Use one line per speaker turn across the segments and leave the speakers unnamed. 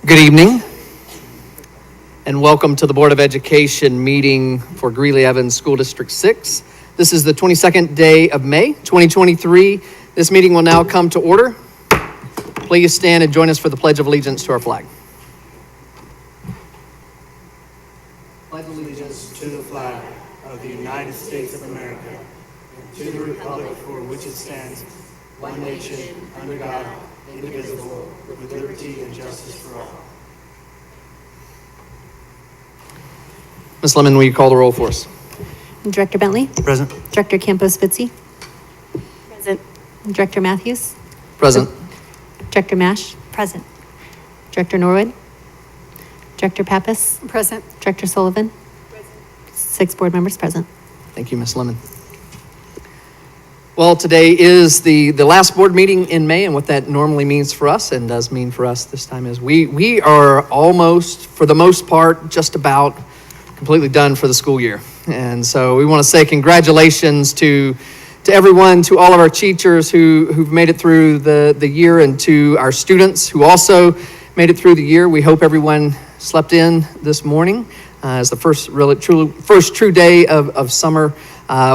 Good evening, and welcome to the Board of Education meeting for Greeley Evans School District 6. This is the 22nd day of May, 2023. This meeting will now come to order. Please stand and join us for the Pledge of Allegiance to our flag.
Pledge allegiance to the flag of the United States of America, and to the republic for which it stands, one nation, under God, indivisible, with liberty and justice for all.
Ms. Lemon, will you call the roll for us?
Director Bentley?
Present.
Director Campos-Fitzy? Present. Director Matthews?
Present.
Director Mash? Present. Director Norwood? Director Pappas?
Present.
Director Sullivan? Present. 6 board members present.
Thank you, Ms. Lemon. Well, today is the last board meeting in May, and what that normally means for us, and does mean for us this time, is we are almost, for the most part, just about completely done for the school year. And so we want to say congratulations to everyone, to all of our teachers who've made it through the year, and to our students who also made it through the year. We hope everyone slept in this morning as the first true day of summer.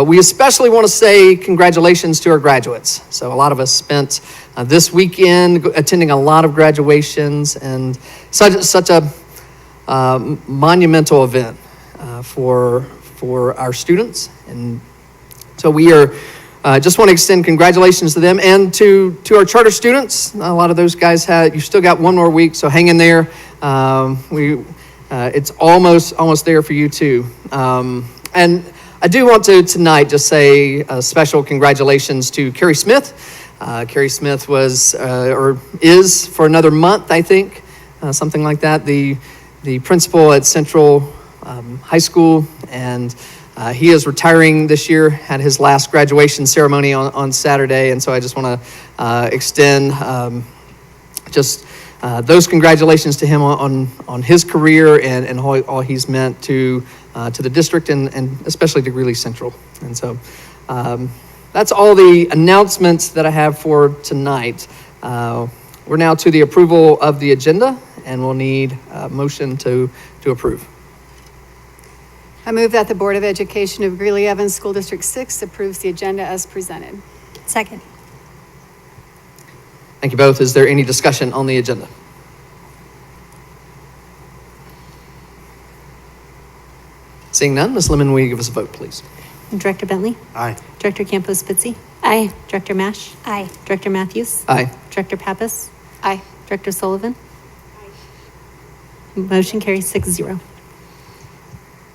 We especially want to say congratulations to our graduates. So a lot of us spent this weekend attending a lot of graduations, and such a monumental event for our students. And so we are just want to extend congratulations to them, and to our charter students. A lot of those guys you still got one more week, so hang in there. It's almost there for you too. And I do want to tonight just say a special congratulations to Carrie Smith. Carrie Smith was or is for another month, I think, something like that, the principal at Central High School, and he is retiring this year. Had his last graduation ceremony on Saturday, and so I just want to extend those congratulations to him on his career and all he's meant to the district and especially to Greeley Central. And so that's all the announcements that I have for tonight. We're now to the approval of the agenda, and we'll need a motion to approve.
I move that the Board of Education of Greeley Evans School District 6 approves the agenda as presented.
Second.
Thank you both. Is there any discussion on the agenda? Seeing none, Ms. Lemon, will you give us a vote, please?
Director Bentley?
Aye.
Director Campos-Fitzy?
Aye.
Director Mash?
Aye.
Director Matthews?
Aye.
Director Pappas?
Aye.
Director Sullivan? Motion carries 6-0.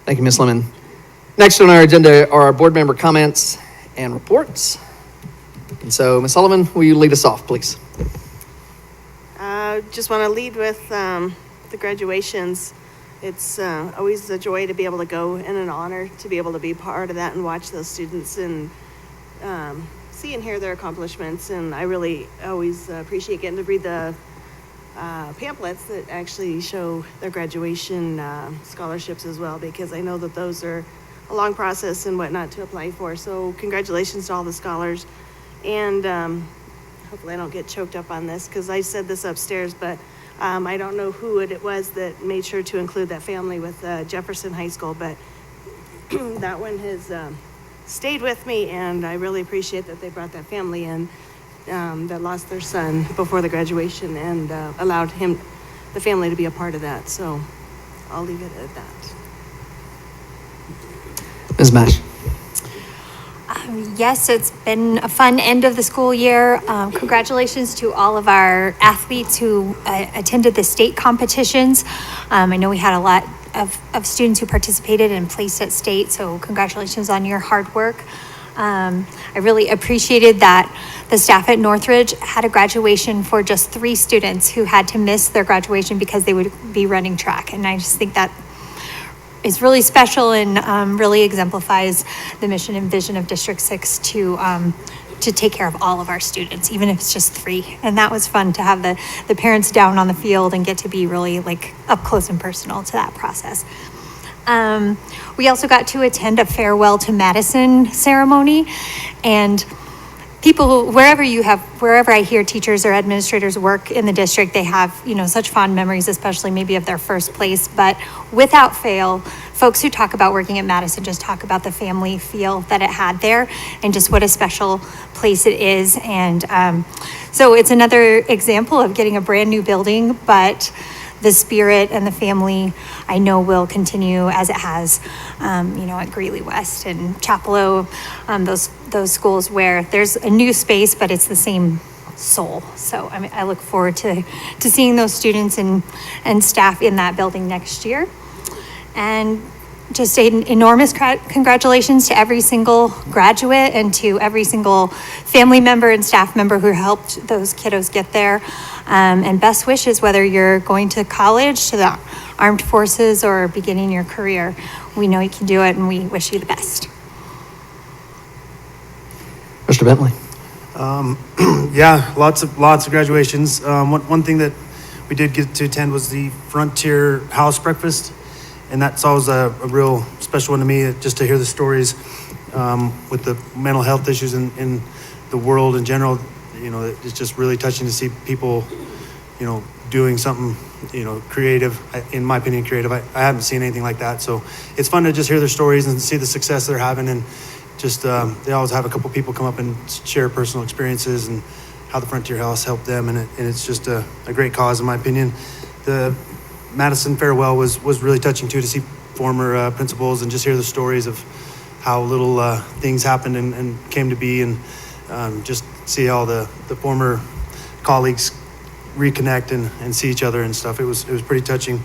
Thank you, Ms. Lemon. Next on our agenda are our board member comments and reports. And so, Ms. Sullivan, will you lead us off, please?
Just want to lead with the graduations. It's always a joy to be able to go, and an honor to be able to be part of that and watch those students and see and hear their accomplishments. And I really always appreciate getting to read the pamphlets that actually show their graduation scholarships as well, because I know that those are a long process and whatnot to apply for. So congratulations to all the scholars. And hopefully I don't get choked up on this, because I said this upstairs, but I don't know who it was that made sure to include that family with Jefferson High School, but that one has stayed with me, and I really appreciate that they brought that family in that lost their son before the graduation, and allowed the family to be a part of that. So I'll leave it at that.
Ms. Mash.
Yes, it's been a fun end of the school year. Congratulations to all of our athletes who attended the state competitions. I know we had a lot of students who participated and placed at state, so congratulations on your hard work. I really appreciated that the staff at Northridge had a graduation for just 3 students who had to miss their graduation because they would be running track, and I just think that is really special and really exemplifies the mission and vision of District 6 to take care of all of our students, even if it's just 3. And that was fun to have the parents down on the field and get to be really like up close and personal to that process. We also got to attend a farewell to Madison ceremony, and people, wherever I hear teachers or administrators work in the district, they have, such fond memories, especially maybe of their first place. But without fail, folks who talk about working at Madison just talk about the family feel that it had there and just what a special place it is. And so it's another example of getting a brand new building, but the spirit and the family, I know, will continue as it has, at Greeley West and Chapelo, those schools where there's a new space, but it's the same soul. So I look forward to seeing those students and staff in that building next year. And just an enormous congratulations to every single graduate and to every single family member and staff member who helped those kiddos get there. And best wishes, whether you're going to college, to the armed forces, or beginning your career. We know you can do it, and we wish you the best.
Mr. Bentley.
Yeah, lots of graduations. One thing that we did get to attend was the Frontier House Breakfast, and that's always a real special one to me, just to hear the stories with the mental health issues in the world in general. It's just really touching to see people, doing something, creative, in my opinion, creative. I haven't seen anything like that. So it's fun to just hear their stories and see the success they're having. And just, they always have a couple people come up and share personal experiences and how the Frontier House helped them. And it's just a great cause, in my opinion. The Madison farewell was really touching too, to see former principals and just hear the stories of how little things happened and came to be, and just see all the former colleagues reconnect and see each other and stuff. It was pretty touching.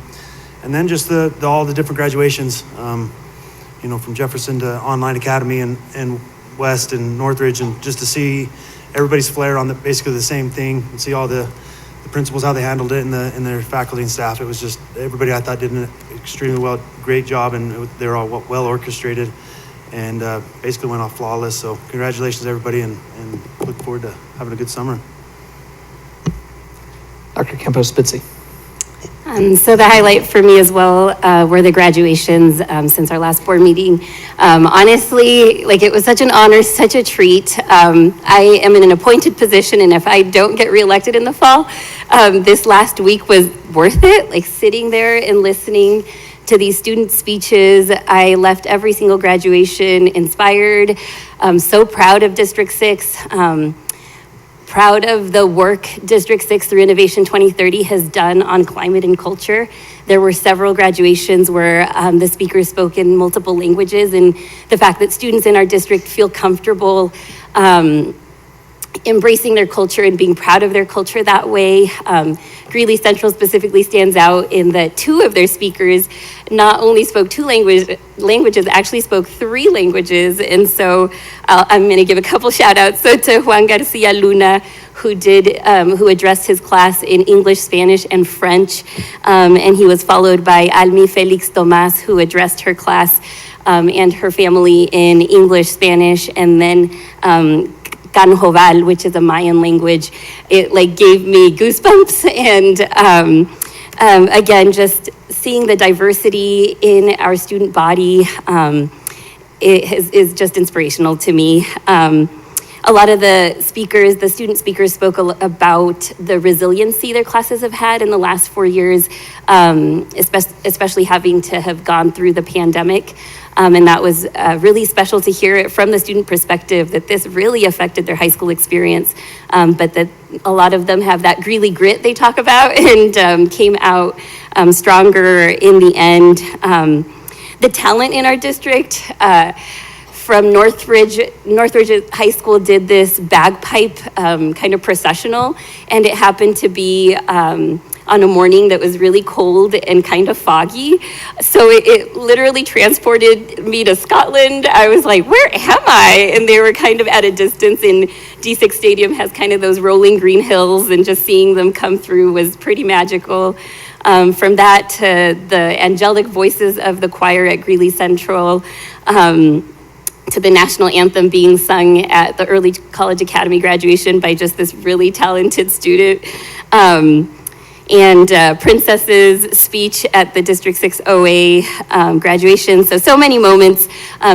And then just all the different graduations, from Jefferson to Online Academy and West and Northridge, and just to see everybody's flair on basically the same thing, and see all the principals, how they handled it, and their faculty and staff. It was just, everybody I thought did an extremely great job, and they were all well orchestrated, and basically went off flawless. So congratulations everybody, and look forward to having a good summer.
Dr. Campos-Spitzy.
So the highlight for me as well were the graduations since our last board meeting. Honestly, it was such an honor, such a treat. I am in an appointed position, and if I don't get reelected in the fall, this last week was worth it. Sitting there and listening to these student speeches, I left every single graduation inspired. I'm so proud of District 6. Proud of the work District 6 through Innovation 2030 has done on climate and culture. There were several graduations where the speakers spoke in multiple languages, and the fact that students in our district feel comfortable embracing their culture and being proud of their culture that way. Greeley Central specifically stands out in that two of their speakers not only spoke two languages, actually spoke three languages. And so I'm going to give a couple shout outs. So to Juan Garcia Luna, who addressed his class in English, Spanish, and French. And he was followed by Almi Felix Tomas, who addressed her class and her family in English, Spanish, and then Canjoval, which is a Mayan language. It gave me goosebumps, and again, just seeing the diversity in our student body is just inspirational to me. A lot of the student speakers spoke about the resiliency their classes have had in the last 4 years, especially having to have gone through the pandemic. And that was really special to hear it from the student perspective, that this really affected their high school experience, but that a lot of them have that Greeley grit they talk about, and came out stronger in the end. The talent in our district, from Northridge High School did this bagpipe kind of processional, and it happened to be on a morning that was really cold and kind of foggy. So it literally transported me to Scotland. I was like, where am I? And they were kind of at a distance, and D6 Stadium has kind of those rolling green hills, and just seeing them come through was pretty magical. From that to the angelic voices of the choir at Greeley Central, to the national anthem being sung at the early college academy graduation by just this really talented student. and Princess's speech at the District 6 OA graduation. So many moments.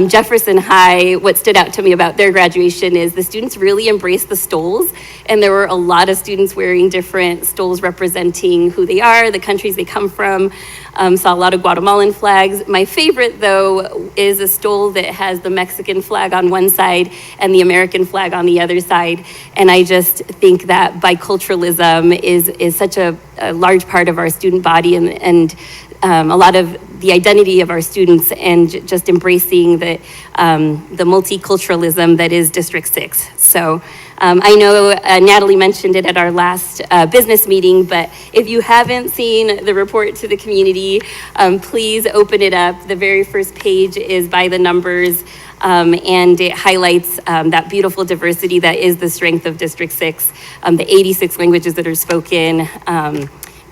Jefferson High, what stood out to me about their graduation is the students really embraced the stoles, and there were a lot of students wearing different stoles representing who they are, the countries they come from. Saw a lot of Guatemalan flags. My favorite, though, is a stole that has the Mexican flag on one side and the American flag on the other side. And I just think that biculturalism is such a large part of our student body and a lot of the identity of our students, and just embracing the multiculturalism that is District 6. So I know Natalie mentioned it at our last business meeting, but if you haven't seen the report to the community, please open it up. The very first page is by the numbers, and it highlights that beautiful diversity that is the strength of District 6, the 86 languages that are spoken,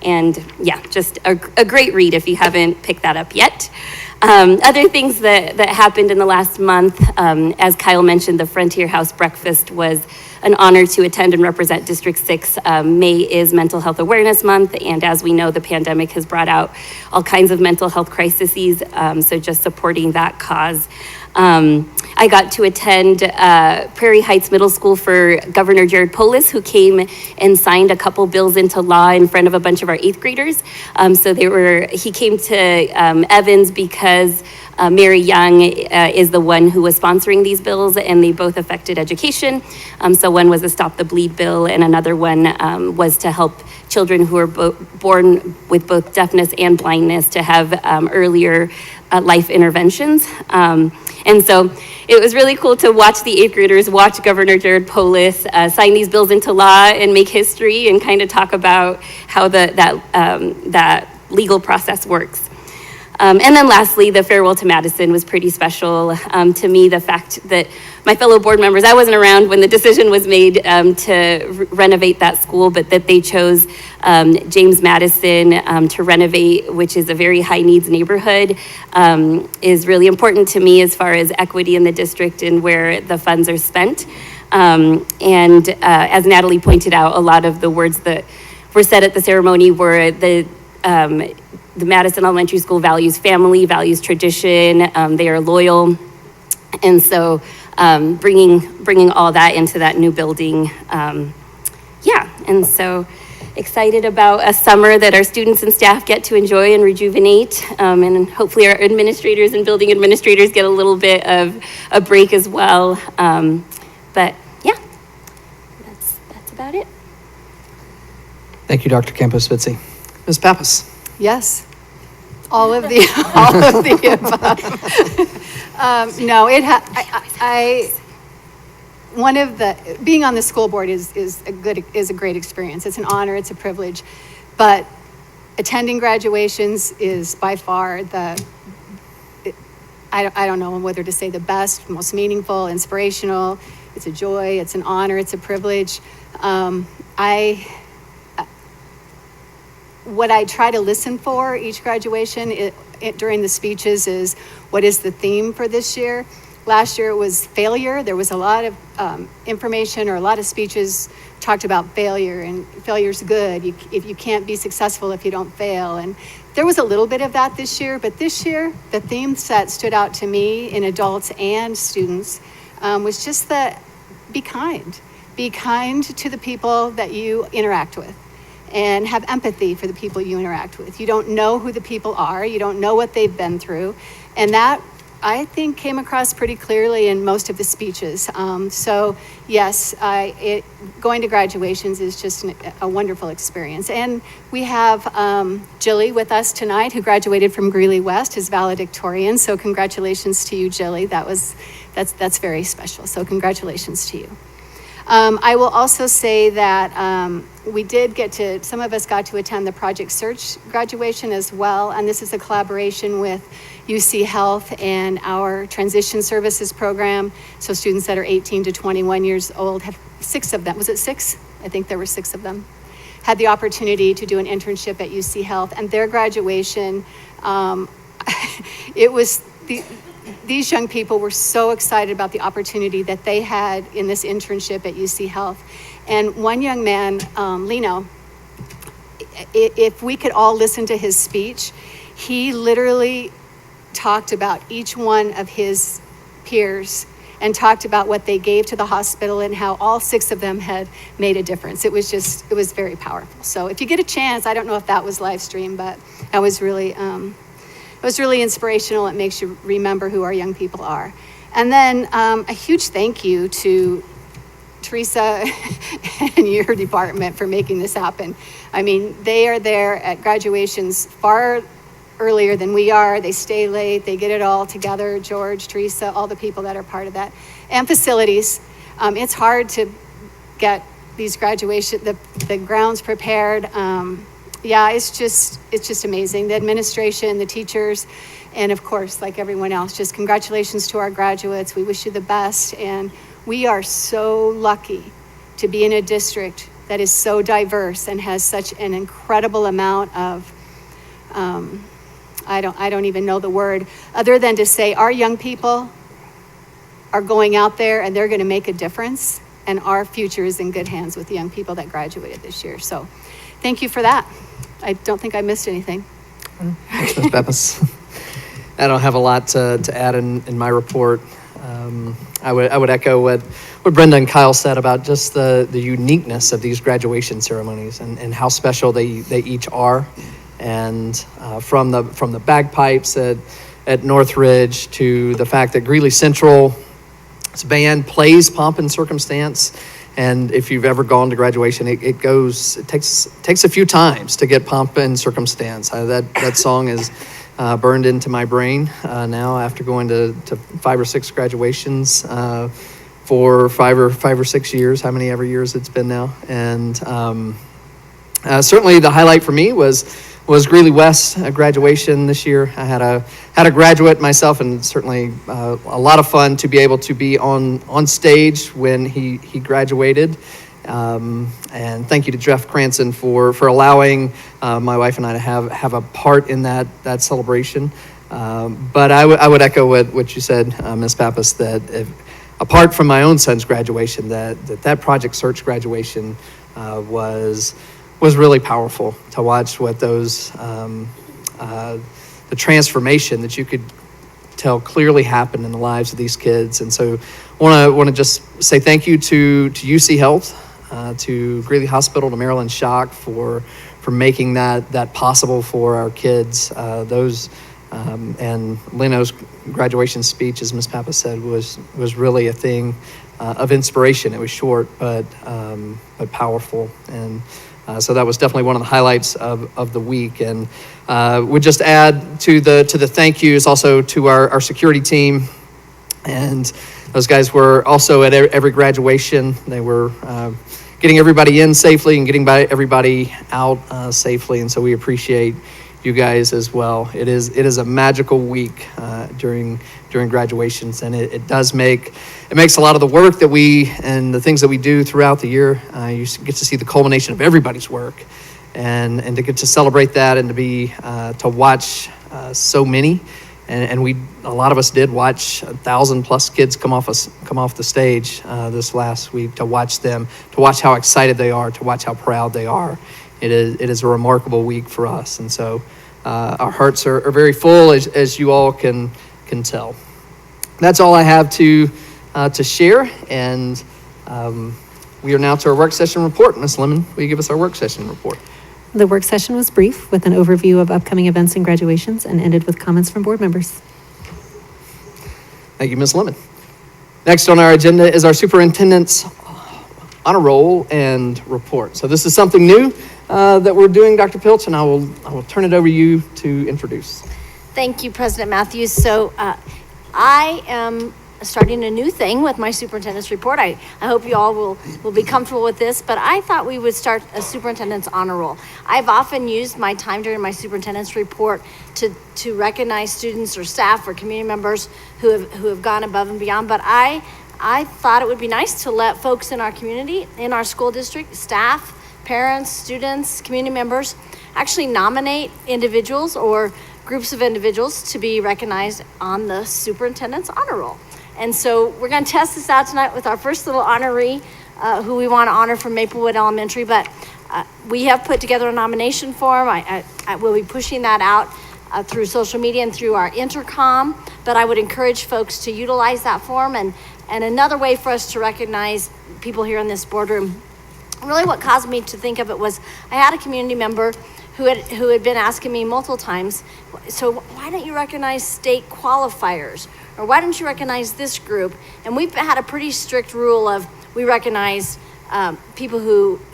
and yeah, just a great read if you haven't picked that up yet. Other things that happened in the last month, as Kyle mentioned, the Frontier House Breakfast was an honor to attend and represent District 6. May is Mental Health Awareness Month, and as we know, the pandemic has brought out all kinds of mental health crises, so just supporting that cause. I got to attend Prairie Heights Middle School for Governor Jared Polis, who came and signed a couple bills into law in front of a bunch of our 8th graders. He came to Evans because Mary Young is the one who was sponsoring these bills, and they both affected education. So one was a Stop the Bleed bill, and another one was to help children who are born with both deafness and blindness to have earlier life interventions. And so it was really cool to watch the 8th graders watch Governor Jared Polis sign these bills into law and make history and kind of talk about how that legal process works. And then lastly, the farewell to Madison was pretty special to me. The fact that my fellow board members, I wasn't around when the decision was made to renovate that school, but that they chose James Madison to renovate, which is a very high needs neighborhood, is really important to me as far as equity in the district and where the funds are spent. And as Natalie pointed out, a lot of the words that were said at the ceremony were the Madison Elementary School values family, values tradition, they are loyal. And so bringing all that into that new building. And so excited about a summer that our students and staff get to enjoy and rejuvenate. And hopefully our administrators and building administrators get a little bit of a break as well. But yeah, that's about it.
Thank you, Dr. Campos-Fitzy. Ms. Pappas.
Yes. All of the above. No, being on the school board is a great experience. It's an honor, it's a privilege, but attending graduations is by far I don't know whether to say the best, most meaningful, inspirational. It's a joy, it's an honor, it's a privilege. What I try to listen for each graduation during the speeches is, what is the theme for this year? Last year it was failure. There was a lot of information or a lot of speeches talked about failure, and failure's good. If you can't be successful if you don't fail. And there was a little bit of that this year, but this year the theme set stood out to me in adults and students was just that be kind. Be kind to the people that you interact with, and have empathy for the people you interact with. You don't know who the people are. You don't know what they've been through. And that, I think, came across pretty clearly in most of the speeches. So yes, going to graduations is just a wonderful experience. And we have Jilly with us tonight, who graduated from Greeley West, is valedictorian. So congratulations to you, Jilly. That's very special. So congratulations to you. I will also say that some of us got to attend the Project Search graduation as well, and this is a collaboration with UC Health and our Transition Services program. So students that are 18 to 21 years old, have 6 of them, was it 6? I think there were 6 of them, had the opportunity to do an internship at UC Health, and their graduation, these young people were so excited about the opportunity that they had in this internship at UC Health. And one young man, Lino, if we could all listen to his speech, he literally talked about each one of his peers and talked about what they gave to the hospital and how all 6 of them had made a difference. It was very powerful. So if you get a chance, I don't know if that was live streamed, but that was really, it was really inspirational. It makes you remember who our young people are. And then a huge thank you to Teresa and your department for making this happen. I mean, they are there at graduations far earlier than we are. They stay late, they get it all together. George, Teresa, all the people that are part of that. And facilities. It's hard to get these the grounds prepared. Yeah, it's just amazing. The administration, the teachers, and of course, like everyone else, just congratulations to our graduates. We wish you the best. And we are so lucky to be in a district that is so diverse and has such an incredible amount of, I don't even know the word, other than to say our young people are going out there and they're going to make a difference, and our future is in good hands with the young people that graduated this year. So thank you for that. I don't think I missed anything.
Thanks, Ms. Pappas. I don't have a lot to add in my report. I would echo what Brenda and Kyle said about just the uniqueness of these graduation ceremonies and how special they each are. And from the bagpipes at Northridge to the fact that Greeley Central's band plays Pomp and Circumstance. And if you've ever gone to graduation, it takes a few times to get Pomp and Circumstance. That song is burned into my brain now after going to 5 or 6 graduations for 5 or 6 years, how many ever years it's been now. And certainly the highlight for me was Greeley West graduation this year. I had a graduate myself, and certainly a lot of fun to be able to be on stage when he graduated. And thank you to Jeff Cranston for allowing my wife and I to have a part in that celebration. But I would echo what you said, Ms. Pappas, that apart from my own son's graduation, that Project Search graduation was really powerful to watch what those the transformation that you could tell clearly happened in the lives of these kids. And so I want to just say thank you to UC Health, to Greeley Hospital, to Maryland Shock for making that possible for our kids. And Leno's graduation speech, as Ms. Pappas said, was really a thing of inspiration. It was short but powerful, and so that was definitely one of the highlights of the week. And would just add to the thank yous also to our security team, and those guys were also at every graduation. They were getting everybody in safely and getting everybody out safely, and so we appreciate you guys as well. It is a magical week during graduations, and it makes a lot of the work that and the things that we do throughout the year. You get to see the culmination of everybody's work, and to get to celebrate that, and to watch so many, and a lot of us did watch 1,000+ kids come off the stage this last week, to watch how excited they are, to watch how proud they are. It is a remarkable week for us, and so our hearts are very full, as you all can tell. That's all I have to share, and we are now to our work session report. Ms. Lemon, will you give us our work session report?
The work session was brief with an overview of upcoming events and graduations and ended with comments from board members.
Thank you, Ms. Lemon. Next on our agenda is our superintendent's honor roll and report. So this is something new that we're doing, Dr. Pilch, and I will turn it over to you to introduce.
Thank you, President Matthews. So I am starting a new thing with my superintendent's report. I hope you all will be comfortable with this, but I thought we would start a superintendent's honor roll. I've often used my time during my superintendent's report to recognize students or staff or community members who have gone above and beyond, but I thought it would be nice to let folks in our community, in our school district, staff, parents, students, community members, actually nominate individuals or groups of individuals to be recognized on the superintendent's honor roll. And so we're going to test this out tonight with our first little honoree who we want to honor from Maplewood Elementary. But We have put together a nomination form. I will be pushing that out through social media and through our intercom, but I would encourage folks to utilize that form. And another way for us to recognize people here in this boardroom, really what caused me to think of it was I had a community member who had been asking me multiple times, so why don't you recognize state qualifiers? Or why don't you recognize this group? And we've had a pretty strict rule of we recognize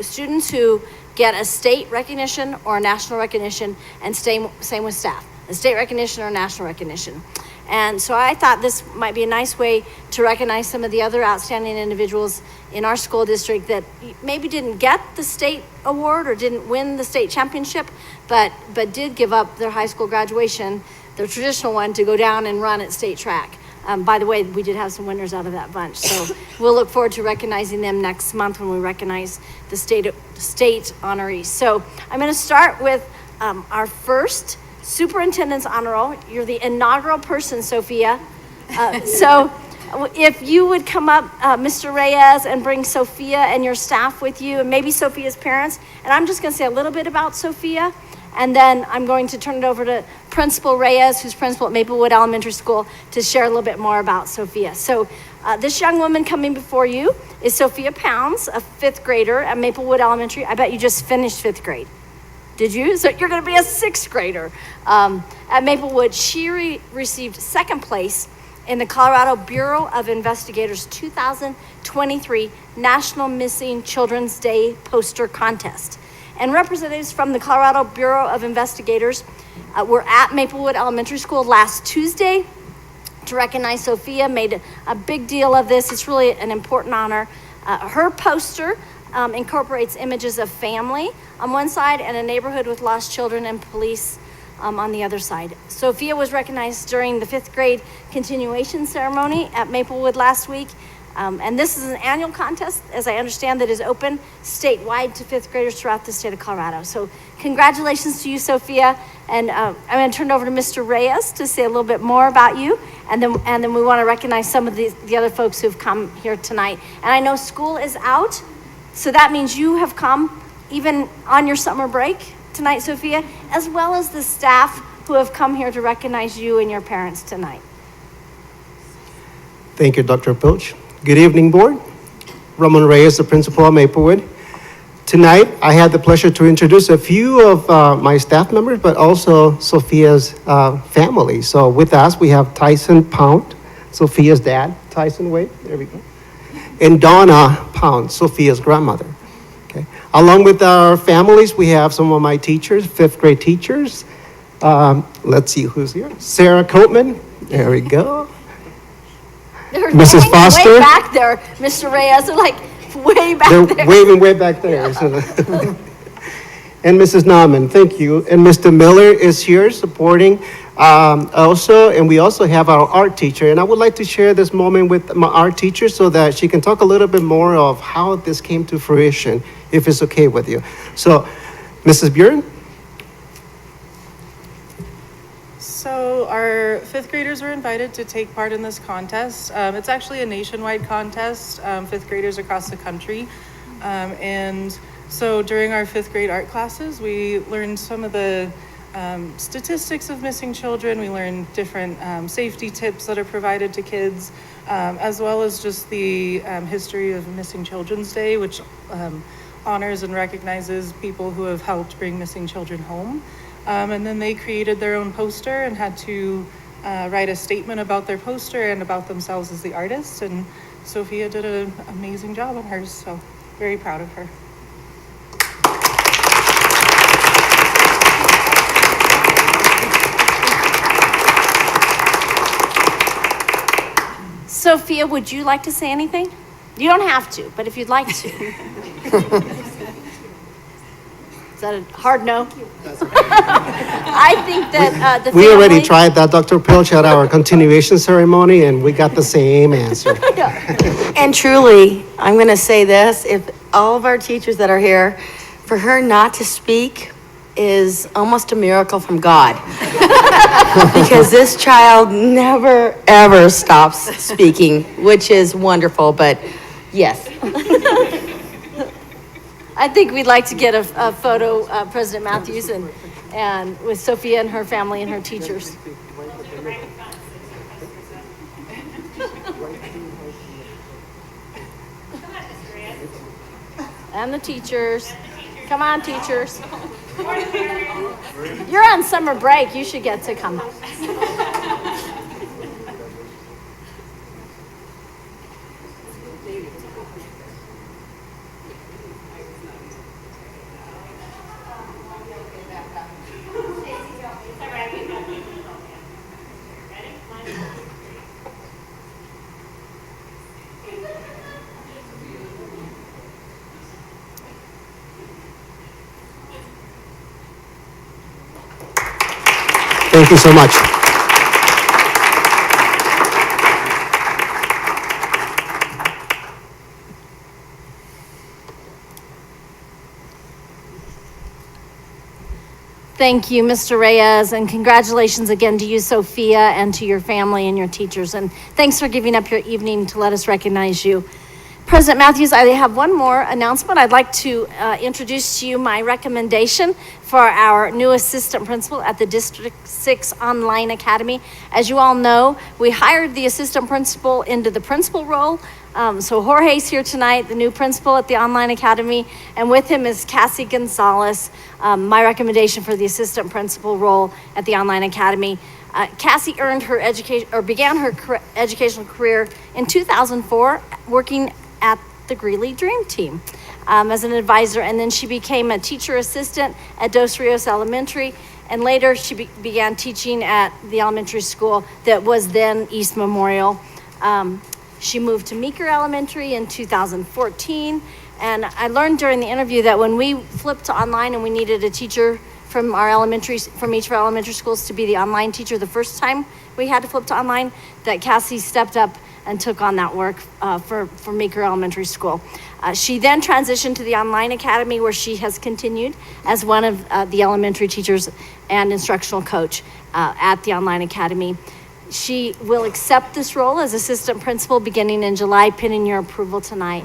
students who get a state recognition or a national recognition, and same with staff, a state recognition or national recognition. And so I thought this might be a nice way to recognize some of the other outstanding individuals in our school district that maybe didn't get the state award or didn't win the state championship, but did give up their high school graduation, their traditional one, to go down and run at state track. By the way, we did have some winners out of that bunch. So we'll look forward to recognizing them next month when we recognize the state honorees. So I'm going to start with our first Superintendent's Honor Roll. You're the inaugural person, Sophia. So if you would come up, Mr. Reyes, and bring Sophia and your staff with you, and maybe Sophia's parents. And I'm just going to say a little bit about Sophia, and then I'm going to turn it over to Principal Reyes, who's principal at Maplewood Elementary School, to share a little bit more about Sophia. So this young woman coming before you is Sophia Pounds, a 5th grader at Maplewood Elementary. I bet you just finished 5th grade. Did you? So you're going to be a 6th grader at Maplewood. She received 2nd place in the Colorado Bureau of Investigators 2023 National Missing Children's Day Poster Contest. And representatives from the Colorado Bureau of Investigators were at Maplewood Elementary School last Tuesday to recognize Sophia, made a big deal of this. It's really an important honor. Her poster incorporates images of family on one side and a neighborhood with lost children and police on the other side. Sophia was recognized during the 5th grade continuation ceremony at Maplewood last week. And this is an annual contest, as I understand, that is open statewide to 5th graders throughout the state of Colorado. So congratulations to you, Sophia. And I'm going to turn it over to Mr. Reyes to say a little bit more about you. And then we want to recognize some of the other folks who've come here tonight. And I know school is out, so that means you have come even on your summer break tonight, Sophia, as well as the staff who have come here to recognize you and your parents tonight.
Thank you, Dr. Pilch. Good evening, board. Ramon Reyes, the principal of Maplewood. Tonight, I had the pleasure to introduce a few of my staff members, but also Sophia's family. So with us, we have Tyson Pound, Sophia's dad. Tyson, wait, there we go. And Donna Pound, Sophia's grandmother. Okay. Along with our families, we have some of my teachers, 5th grade teachers. Let's see who's here. Sarah Coatman, there we go.
They're
Mrs. Foster.
Way back there, Mr. Reyes. They're like way back there.
They're waving way back there. So. And Mrs. Nauman, thank you. And Mr. Miller is here supporting also. And we also have our art teacher. And I would like to share this moment with my art teacher so that she can talk a little bit more of how this came to fruition, if it's okay with you. So, Mrs. Buren.
So our 5th graders were invited to take part in this contest. It's actually a nationwide contest, 5th graders across the country. And so during our 5th grade art classes, we learned some of the statistics of missing children. We learned different safety tips that are provided to kids, as well as just the history of Missing Children's Day, which honors and recognizes people who have helped bring missing children home. And then they created their own poster and had to write a statement about their poster and about themselves as the artists. And Sophia did an amazing job on hers, so very proud of her.
Sophia, would you like to say anything? You don't have to, but if you'd like to. Is that a hard no? I think that the
We already
family-
tried that, Dr. Pilch, at our continuation ceremony, and we got the same answer.
And truly, I'm going to say this, if all of our teachers that are here, for her not to speak is almost a miracle from God. Because this child never, ever stops speaking, which is wonderful, but yes.
I think we'd like to get a photo, President Matthews, and with Sophia and her family and her teachers. And the teachers. Come on, teachers. You're on summer break. You should get to come.
Thank you so much.
Thank you, Mr. Reyes, and congratulations again to you, Sophia, and to your family and your teachers. And thanks for giving up your evening to let us recognize you. President Matthews, I have one more announcement. I'd like to introduce to you my recommendation for our new assistant principal at the District 6 Online Academy. As you all know, we hired the assistant principal into the principal role. So Jorge's here tonight, the new principal at the Online Academy, and with him is Cassie Gonzalez, my recommendation for the assistant principal role at the Online Academy. Cassie earned her began her educational career in 2004, working at the Greeley Dream Team as an advisor, and then she became a teacher assistant at Dos Rios Elementary, and later she began teaching at the elementary school that was then East Memorial. She moved to Meeker Elementary in 2014, and I learned during the interview that when we flipped to online and we needed a teacher from each of our elementary schools to be the online teacher the first time we had to flip to online, that Cassie stepped up and took on that work for Meeker Elementary School. She then transitioned to the Online Academy, where she has continued as one of the elementary teachers and instructional coach at the Online Academy. She will accept this role as assistant principal beginning in July, pending your approval tonight.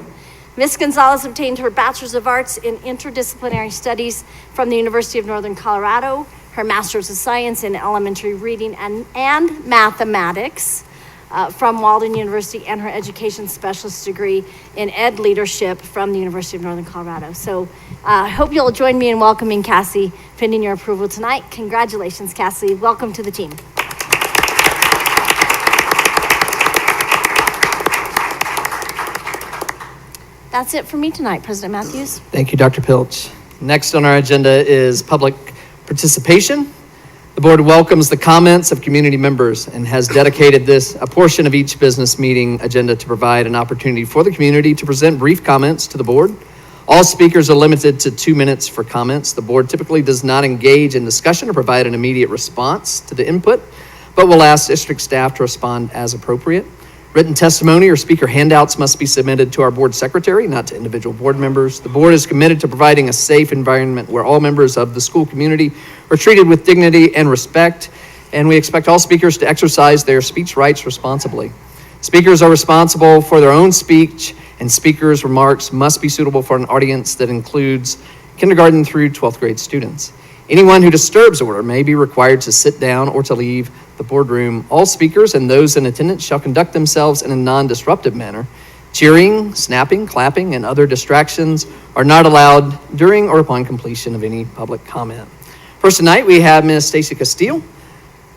Ms. Gonzalez obtained her Bachelor's of Arts in Interdisciplinary Studies from the University of Northern Colorado, her Master's of Science in Elementary Reading and Mathematics from Walden University, and her Education Specialist degree in Ed Leadership from the University of Northern Colorado. So I hope you'll join me in welcoming Cassie, pending your approval tonight. Congratulations, Cassie. Welcome to the team. That's it for me tonight, President Matthews.
Thank you, Dr. Pilch. Next on our agenda is public participation. The board welcomes the comments of community members and has dedicated a portion of each business meeting agenda to provide an opportunity for the community to present brief comments to the board. All speakers are limited to 2 minutes for comments. The board typically does not engage in discussion or provide an immediate response to the input, but will ask district staff to respond as appropriate. Written testimony or speaker handouts must be submitted to our board secretary, not to individual board members. The board is committed to providing a safe environment where all members of the school community are treated with dignity and respect, and we expect all speakers to exercise their speech rights responsibly. Speakers are responsible for their own speech, and speakers' remarks must be suitable for an audience that includes kindergarten through 12th grade students. Anyone who disturbs order may be required to sit down or to leave the boardroom. All speakers and those in attendance shall conduct themselves in a non-disruptive manner. Cheering, snapping, clapping, and other distractions are not allowed during or upon completion of any public comment. First tonight, we have Ms. Stacy Castile.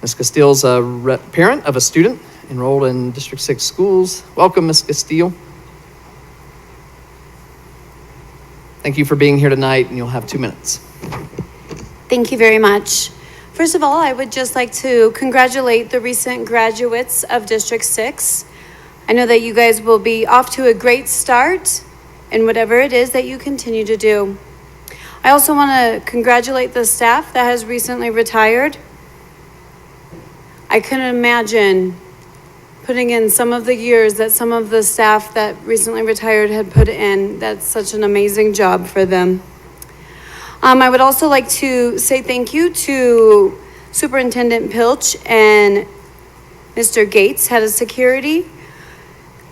Ms. Castile is a parent of a student enrolled in District 6 schools. Welcome, Ms. Castile. Thank you for being here tonight, and you'll have 2 minutes.
Thank you very much. First of all, I would just like to congratulate the recent graduates of District 6. I know that you guys will be off to a great start in whatever it is that you continue to do. I also want to congratulate the staff that has recently retired. I couldn't imagine putting in some of the years that some of the staff that recently retired had put in. That's such an amazing job for them. I would also like to say thank you to Superintendent Pilch and Mr. Gates, head of security.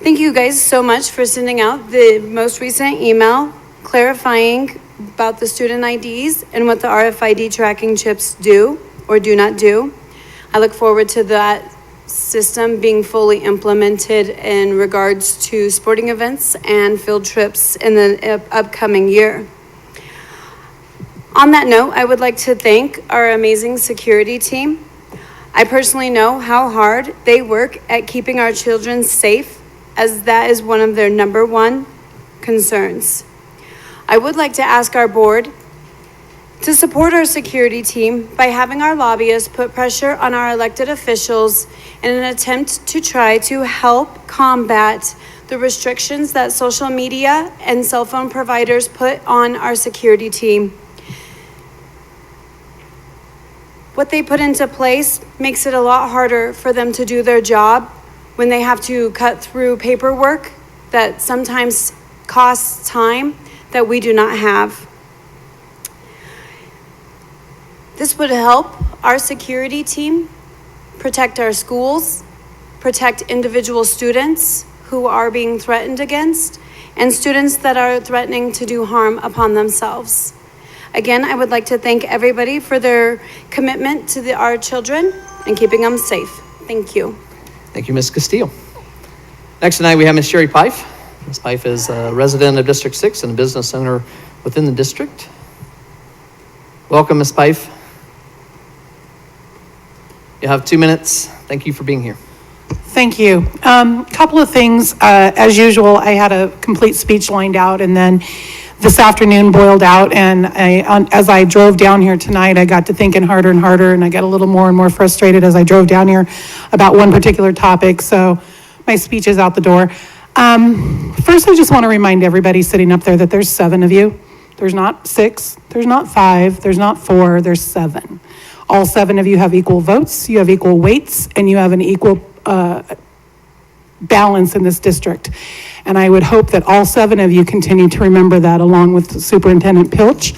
Thank you guys so much for sending out the most recent email clarifying about the student IDs and what the RFID tracking chips do or do not do. I look forward to that system being fully implemented in regards to sporting events and field trips in the upcoming year. On that note, I would like to thank our amazing security team. I personally know how hard they work at keeping our children safe, as that is one of their number one concerns. I would like to ask our board to support our security team by having our lobbyists put pressure on our elected officials in an attempt to try to help combat the restrictions that social media and cell phone providers put on our security team. What they put into place makes it a lot harder for them to do their job when they have to cut through paperwork that sometimes costs time that we do not have. This would help our security team protect our schools, protect individual students who are being threatened against, and students that are threatening to do harm upon themselves. Again, I would like to thank everybody for their commitment to our children and keeping them safe. Thank you.
Thank you, Ms. Castillo. Next tonight, we have Ms. Sherry Pife. Ms. Pife is a resident of District 6 and a business owner within the district. Welcome, Ms. Pife. You have 2 minutes. Thank you for being here.
Thank you. Couple of things. As usual, I had a complete speech lined out, and then this afternoon boiled out, and as I drove down here tonight, I got to thinking harder and harder, and I got a little more and more frustrated as I drove down here about one particular topic, so my speech is out the door. First, I just want to remind everybody sitting up there that there's 7 of you. There's not 6, there's not 5, there's not 4, there's 7. All 7 of you have equal votes, you have equal weights, and you have an equal balance in this district. And I would hope that all 7 of you continue to remember that, along with Superintendent Pilch.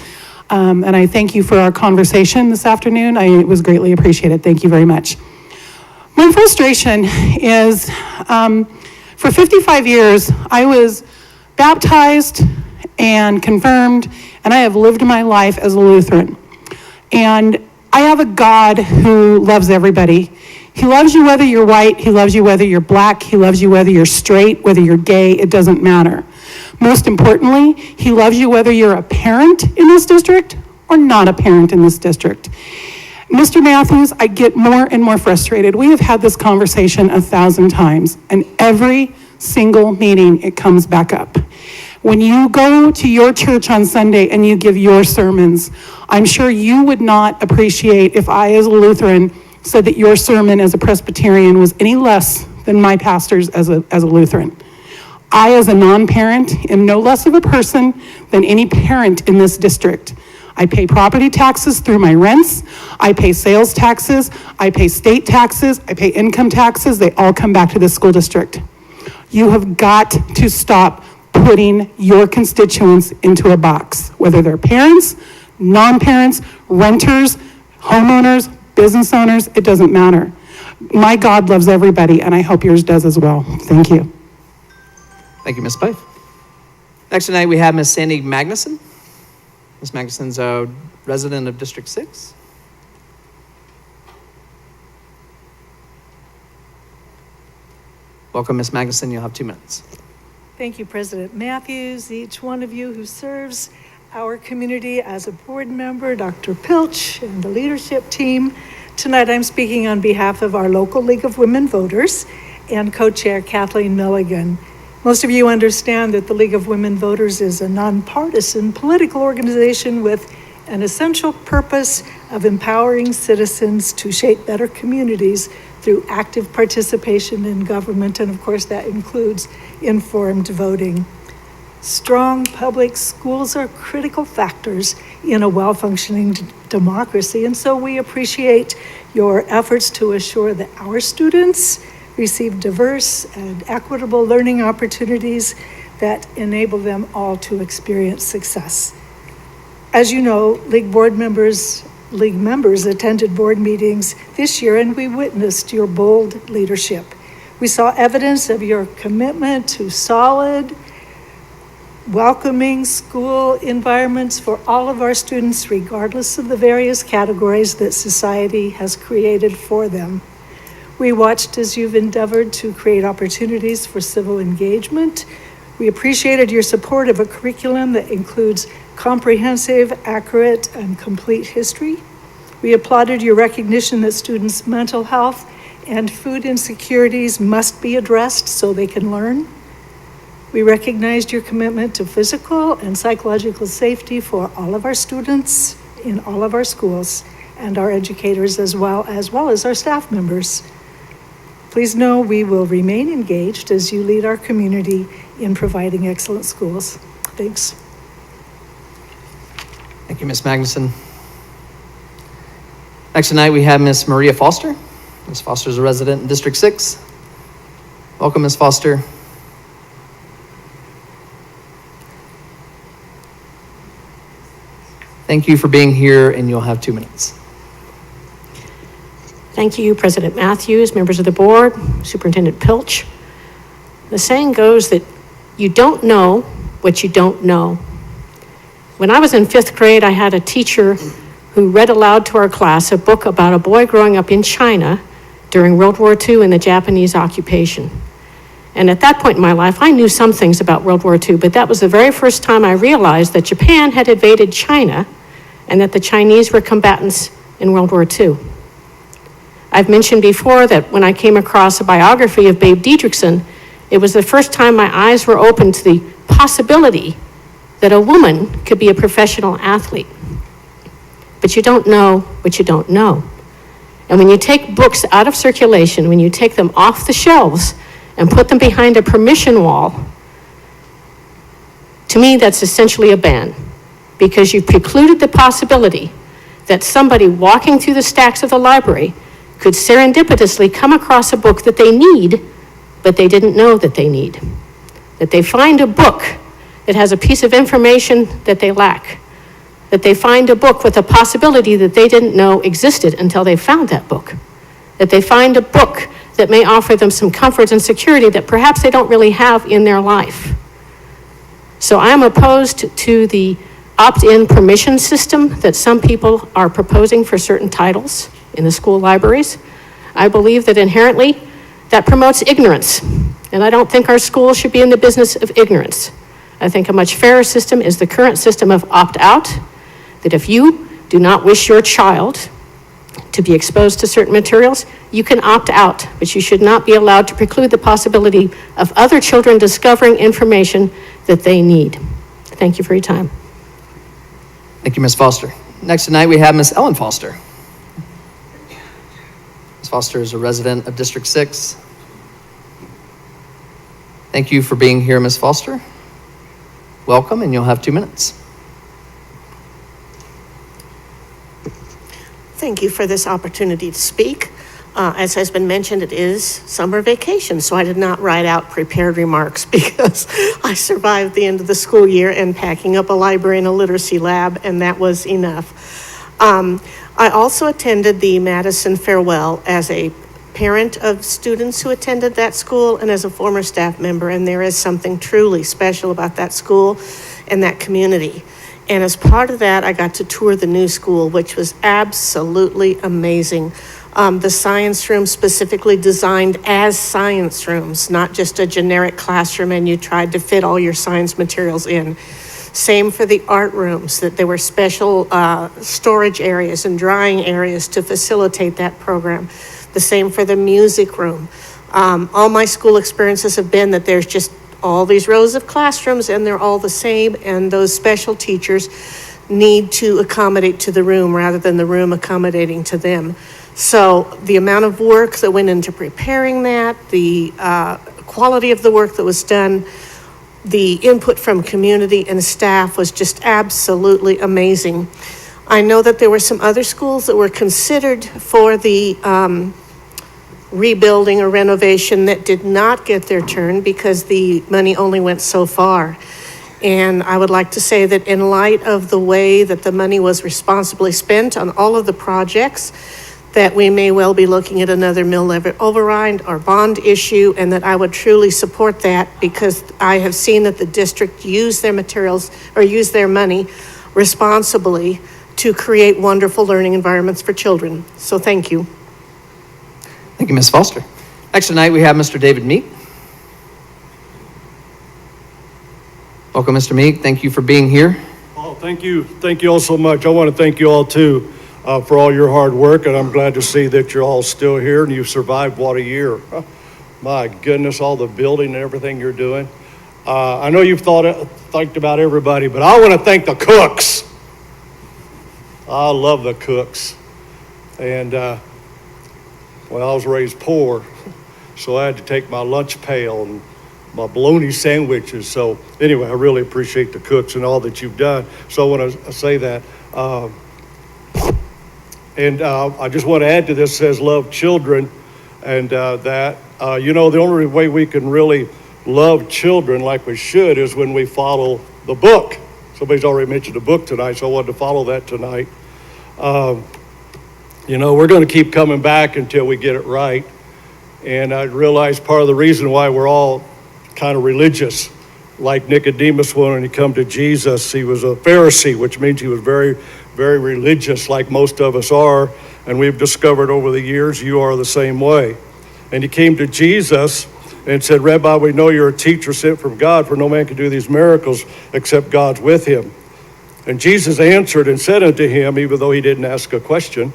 And I thank you for our conversation this afternoon. It was greatly appreciated. Thank you very much. My frustration is, for 55 years, I was baptized and confirmed, and I have lived my life as a Lutheran. And I have a God who loves everybody. He loves you whether you're white, he loves you whether you're black, he loves you whether you're straight, whether you're gay, it doesn't matter. Most importantly, he loves you whether you're a parent in this district or not a parent in this district. Mr. Matthews, I get more and more frustrated. We have had this conversation 1,000 times, and every single meeting it comes back up. When you go to your church on Sunday and you give your sermons, I'm sure you would not appreciate if I, as a Lutheran, said that your sermon as a Presbyterian was any less than my pastor's as a Lutheran. I, as a non-parent, am no less of a person than any parent in this district. I pay property taxes through my rents, I pay sales taxes, I pay state taxes, I pay income taxes, they all come back to the school district. You have got to stop putting your constituents into a box, whether they're parents, non-parents, renters, homeowners, business owners, it doesn't matter. My God loves everybody, and I hope yours does as well. Thank you.
Thank you, Ms. Pife. Next tonight, we have Ms. Sandy Magnuson. Ms. Magnuson's a resident of District 6. Welcome, Ms. Magnuson. You'll have 2 minutes.
Thank you, President Matthews, each one of you who serves our community as a board member, Dr. Pilch, and the leadership team. Tonight, I'm speaking on behalf of our local League of Women Voters and co-chair Kathleen Milligan. Most of you understand that the League of Women Voters is a nonpartisan political organization with an essential purpose of empowering citizens to shape better communities through active participation in government, and of course that includes informed voting. Strong public schools are critical factors in a well-functioning democracy, and so we appreciate your efforts to assure that our students receive diverse and equitable learning opportunities that enable them all to experience success. As you know, league members attended board meetings this year, and we witnessed your bold leadership. We saw evidence of your commitment to solid, welcoming school environments for all of our students, regardless of the various categories that society has created for them. We watched as you've endeavored to create opportunities for civil engagement. We appreciated your support of a curriculum that includes comprehensive, accurate, and complete history. We applauded your recognition that students' mental health and food insecurities must be addressed so they can learn. We recognized your commitment to physical and psychological safety for all of our students in all of our schools and our educators as well as our staff members. Please know we will remain engaged as you lead our community in providing excellent schools. Thanks.
Thank you, Ms. Magnuson. Next tonight, we have Ms. Maria Foster. Ms. Foster is a resident in District 6. Welcome, Ms. Foster. Thank you for being here, and you'll have 2 minutes.
Thank you, President Matthews, members of the board, Superintendent Pilch. The saying goes that you don't know what you don't know. When I was in 5th grade, I had a teacher who read aloud to our class a book about a boy growing up in China during World War II and the Japanese occupation. And at that point in my life, I knew some things about World War II, but that was the very first time I realized that Japan had invaded China and that the Chinese were combatants in World War II. I've mentioned before that when I came across a biography of Babe Didrikson, it was the first time my eyes were opened to the possibility that a woman could be a professional athlete. But you don't know what you don't know. And when you take books out of circulation, when you take them off the shelves and put them behind a permission wall, to me that's essentially a ban, because you've precluded the possibility that somebody walking through the stacks of the library could serendipitously come across a book that they need, but they didn't know that they need. That they find a book that has a piece of information that they lack. That they find a book with a possibility that they didn't know existed until they found that book. That they find a book that may offer them some comfort and security that perhaps they don't really have in their life. So I am opposed to the opt-in permission system that some people are proposing for certain titles in the school libraries. I believe that inherently that promotes ignorance, and I don't think our schools should be in the business of ignorance. I think a much fairer system is the current system of opt-out, that if you do not wish your child to be exposed to certain materials, you can opt out, but you should not be allowed to preclude the possibility of other children discovering information that they need. Thank you for your time.
Thank you, Ms. Foster. Next tonight, we have Ms. Ellen Foster. Ms. Foster is a resident of District 6. Thank you for being here, Ms. Foster. Welcome, and you'll have 2 minutes.
Thank you for this opportunity to speak. As has been mentioned, it is summer vacation, so I did not write out prepared remarks because I survived the end of the school year and packing up a library and a literacy lab, and that was enough. I also attended the Madison Farewell as a parent of students who attended that school and as a former staff member, and there is something truly special about that school and that community. And as part of that, I got to tour the new school, which was absolutely amazing. The science room specifically designed as science rooms, not just a generic classroom and you tried to fit all your science materials in. Same for the art rooms, that there were special storage areas and drying areas to facilitate that program. The same for the music room. All my school experiences have been that there's just all these rows of classrooms and they're all the same, and those special teachers need to accommodate to the room rather than the room accommodating to them. So the amount of work that went into preparing that, the quality of the work that was done, the input from community and staff was just absolutely amazing. I know that there were some other schools that were considered for the rebuilding or renovation that did not get their turn because the money only went so far. And I would like to say that in light of the way that the money was responsibly spent on all of the projects, that we may well be looking at another mill levy override or bond issue, and that I would truly support that because I have seen that the district use their materials or use their money responsibly to create wonderful learning environments for children. So thank you.
Thank you, Ms. Foster. Next tonight, we have Mr. David Meek. Welcome, Mr. Meek. Thank you for being here.
Oh, thank you. Thank you all so much. I want to thank you all too for all your hard work, and I'm glad to see that you're all still here and you've survived what a year. My goodness, all the building and everything you're doing. I know you've thought about everybody, but I want to thank the cooks. I love the cooks. And, well, I was raised poor, so I had to take my lunch pail and my bologna sandwiches. So anyway, I really appreciate the cooks and all that you've done. So I want to say that. And I just want to add to this, says love children, and that, you know, the only way we can really love children like we should is when we follow the book. Somebody's already mentioned the book tonight, so I wanted to follow that tonight. You know, we're going to keep coming back until we get it right. And I realize part of the reason why we're all kind of religious, like Nicodemus when he come to Jesus, he was a Pharisee, which means he was very, very religious, like most of us are. And we've discovered over the years, you are the same way. And he came to Jesus and said, Rabbi, we know you're a teacher sent from God, for no man can do these miracles except God's with him. And Jesus answered and said unto him, even though he didn't ask a question,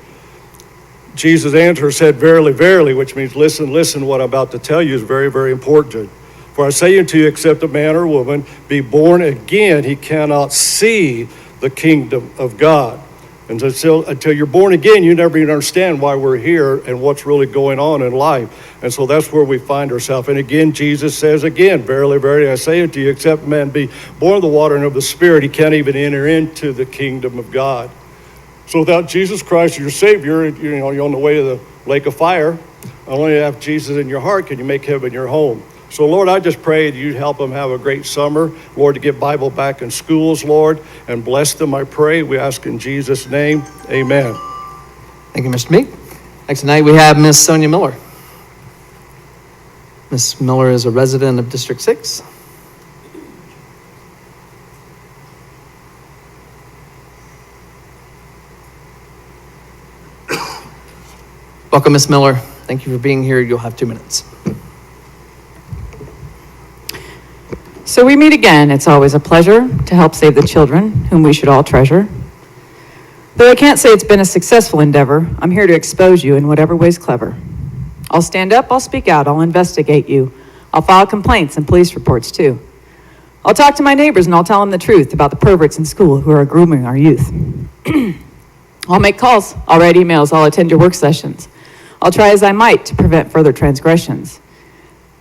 Jesus answered and said, verily, verily, which means listen, listen, what I'm about to tell you is very, very important. For I say unto you, except a man or woman be born again, he cannot see the kingdom of God. And until you're born again, you never even understand why we're here and what's really going on in life. And so that's where we find ourselves. And again, Jesus says again, verily, verily, I say unto you, except a man be born of the water and of the Spirit, he can't even enter into the kingdom of God. So without Jesus Christ, your Savior, you know, you're on the way to the lake of fire. Only have Jesus in your heart can you make heaven your home. So, Lord, I just pray that you'd help them have a great summer. Lord, to get Bible back in schools, Lord, and bless them, I pray. We ask in Jesus' name, amen.
Thank you, Mr. Meek. Next tonight, we have Ms. Sonia Miller. Ms. Miller is a resident of District 6. Welcome, Ms. Miller. Thank you for being here. You'll have 2 minutes.
So we meet again. It's always a pleasure to help save the children, whom we should all treasure. Though I can't say it's been a successful endeavor, I'm here to expose you in whatever way's clever. I'll stand up, I'll speak out, I'll investigate you. I'll file complaints and police reports too. I'll talk to my neighbors and I'll tell them the truth about the perverts in school who are grooming our youth. I'll make calls, I'll write emails, I'll attend your work sessions. I'll try as I might to prevent further transgressions.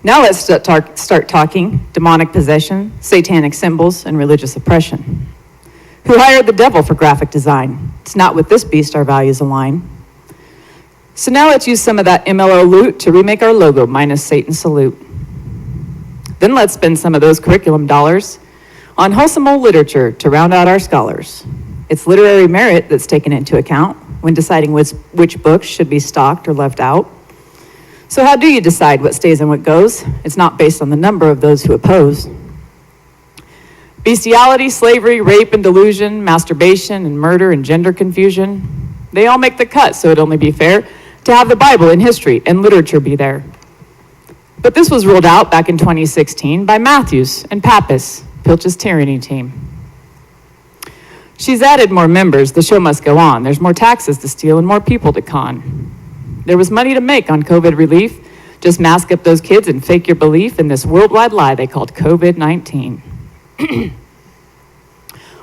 Now let's start talking demonic possession, satanic symbols, and religious oppression. Who hired the devil for graphic design? It's not with this beast our values align. So now let's use some of that MLO loot to remake our logo minus Satan's salute. Then let's spend some of those curriculum dollars on wholesome old literature to round out our scholars. It's literary merit that's taken into account when deciding which books should be stocked or left out. So how do you decide what stays and what goes? It's not based on the number of those who oppose. Bestiality, slavery, rape and delusion, masturbation and murder and gender confusion, they all make the cut, so it'd only be fair to have the Bible and history and literature be there. But this was ruled out back in 2016 by Matthews and Pappas, Pilch's tyranny team. She's added more members, the show must go on. There's more taxes to steal and more people to con. There was money to make on COVID relief. Just mask up those kids and fake your belief in this worldwide lie they called COVID-19.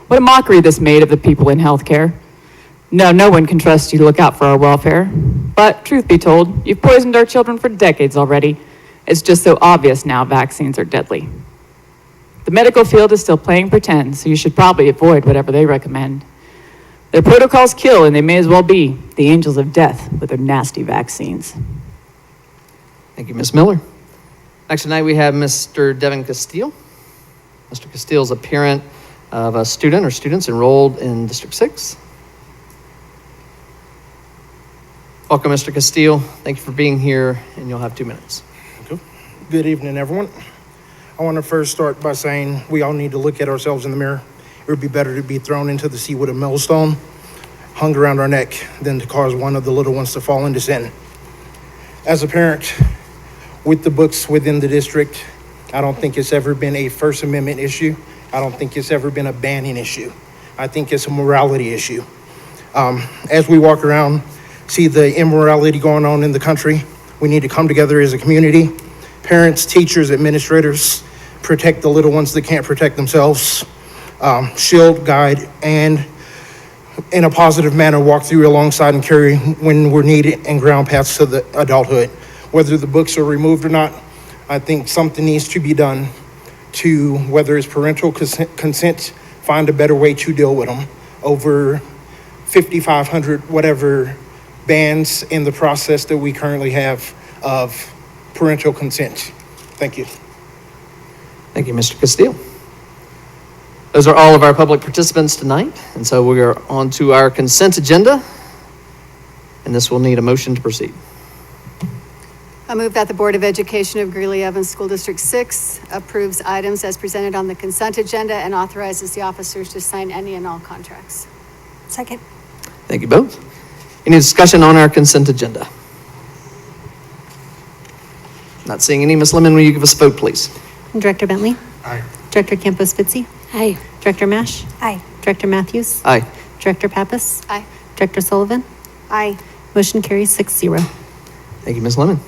What a mockery this made of the people in healthcare. No one can trust you to look out for our welfare. But truth be told, you've poisoned our children for decades already. It's just so obvious now vaccines are deadly. The medical field is still playing pretend, so you should probably avoid whatever they recommend. Their protocols kill, and they may as well be the angels of death with their nasty vaccines.
Thank you, Ms. Miller. Next tonight, we have Mr. Devin Castile. Mr. Castile is a parent of a student or students enrolled in District 6. Welcome, Mr. Castillo. Thank you for being here, and you'll have 2 minutes.
Good evening, everyone. I want to first start by saying we all need to look at ourselves in the mirror. It would be better to be thrown into the sea with a millstone hung around our neck than to cause one of the little ones to fall into sin. As a parent, with the books within the district, I don't think it's ever been a First Amendment issue. I don't think it's ever been a banning issue. I think it's a morality issue. As we walk around, see the immorality going on in the country, we need to come together as a community. Parents, teachers, administrators, protect the little ones that can't protect themselves. Shield, guide, and in a positive manner, walk through alongside and carry when we're needed and ground paths to the adulthood. Whether the books are removed or not, I think something needs to be done to, whether it's parental consent, find a better way to deal with them. Over 5,500, whatever, bans in the process that we currently have of parental consent. Thank you.
Thank you, Mr. Castillo. Those are all of our public participants tonight, and so we are on to our consent agenda, and this will need a motion to proceed.
I move that the Board of Education of Greeley Evans School District 6 approves items as presented on the consent agenda and authorizes the officers to sign any and all contracts.
Second.
Thank you both. Any discussion on our consent agenda? Not seeing any. Ms. Lemon, will you give us a vote, please?
Director Bentley?
Aye.
Director Campos-Fitzie?
Aye.
Director Mash?
Aye.
Director Matthews?
Aye.
Director Pappas?
Aye.
Director Sullivan?
Aye.
Motion carries 6-0.
Thank you, Ms. Lemon.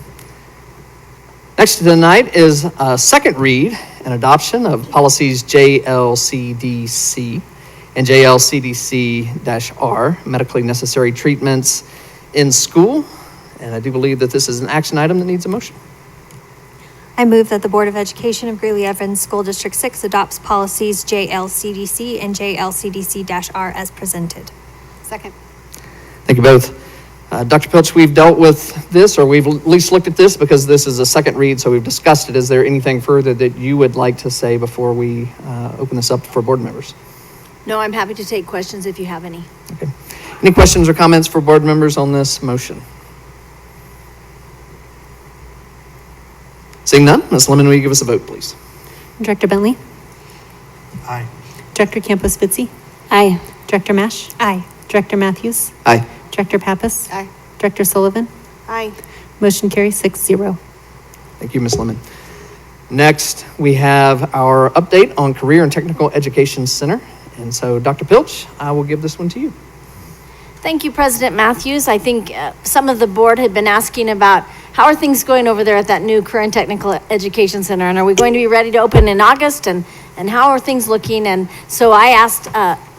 Next tonight is a second read and adoption of policies JLCDC and JLCDC-R, medically necessary treatments in school. And I do believe that this is an action item that needs a motion.
I move that the Board of Education of Greeley Evans School District 6 adopts policies JLCDC and JLCDC-R as presented.
Second.
Thank you both. Dr. Pilch, we've dealt with this, or we've at least looked at this because this is a second read, so we've discussed it. Is there anything further that you would like to say before we open this up for board members?
No, I'm happy to take questions if you have any.
Okay. Any questions or comments for board members on this motion? Seeing none, Ms. Lemon, will you give us a vote, please?
Director Bentley?
Aye.
Director Campos-Fitzie?
Aye.
Director Mash?
Aye.
Director Matthews?
Aye.
Director Pappas?
Aye.
Director Sullivan?
Aye.
Motion carries 6-0.
Thank you, Ms. Lemon. Next, we have our update on Career and Technical Education Center. And so, Dr. Pilch, I will give this one to you.
Thank you, President Matthews. I think some of the board had been asking about how are things going over there at that new Career and Technical Education Center, and are we going to be ready to open in August, and how are things looking? And so I asked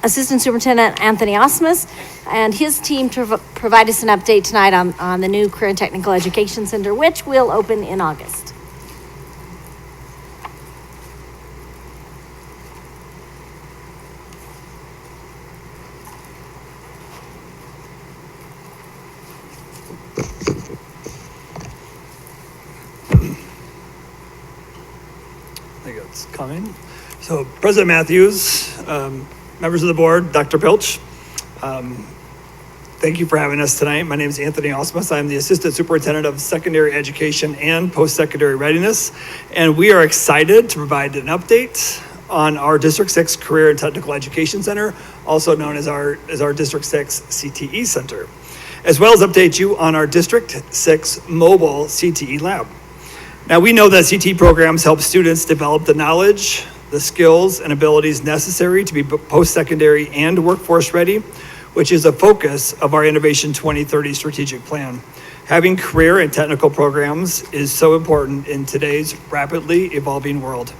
Assistant Superintendent Anthony Osmus and his team to provide us an update tonight on the new Career and Technical Education Center, which will open in August.
I think it's coming. So President Matthews, members of the board, Dr. Pilch, thank you for having us tonight. My name is Anthony Osmus. I'm the Assistant Superintendent of Secondary Education and Post-Secondary Readiness, and we are excited to provide an update on our District 6 Career and Technical Education Center, also known as our District 6 CTE Center, as well as update you on our District 6 Mobile CTE Lab. Now, we know that CTE programs help students develop the knowledge, the skills, and abilities necessary to be post-secondary and workforce ready, which is a focus of our Innovation 2030 strategic plan. Having career and technical programs is so important in today's rapidly evolving world.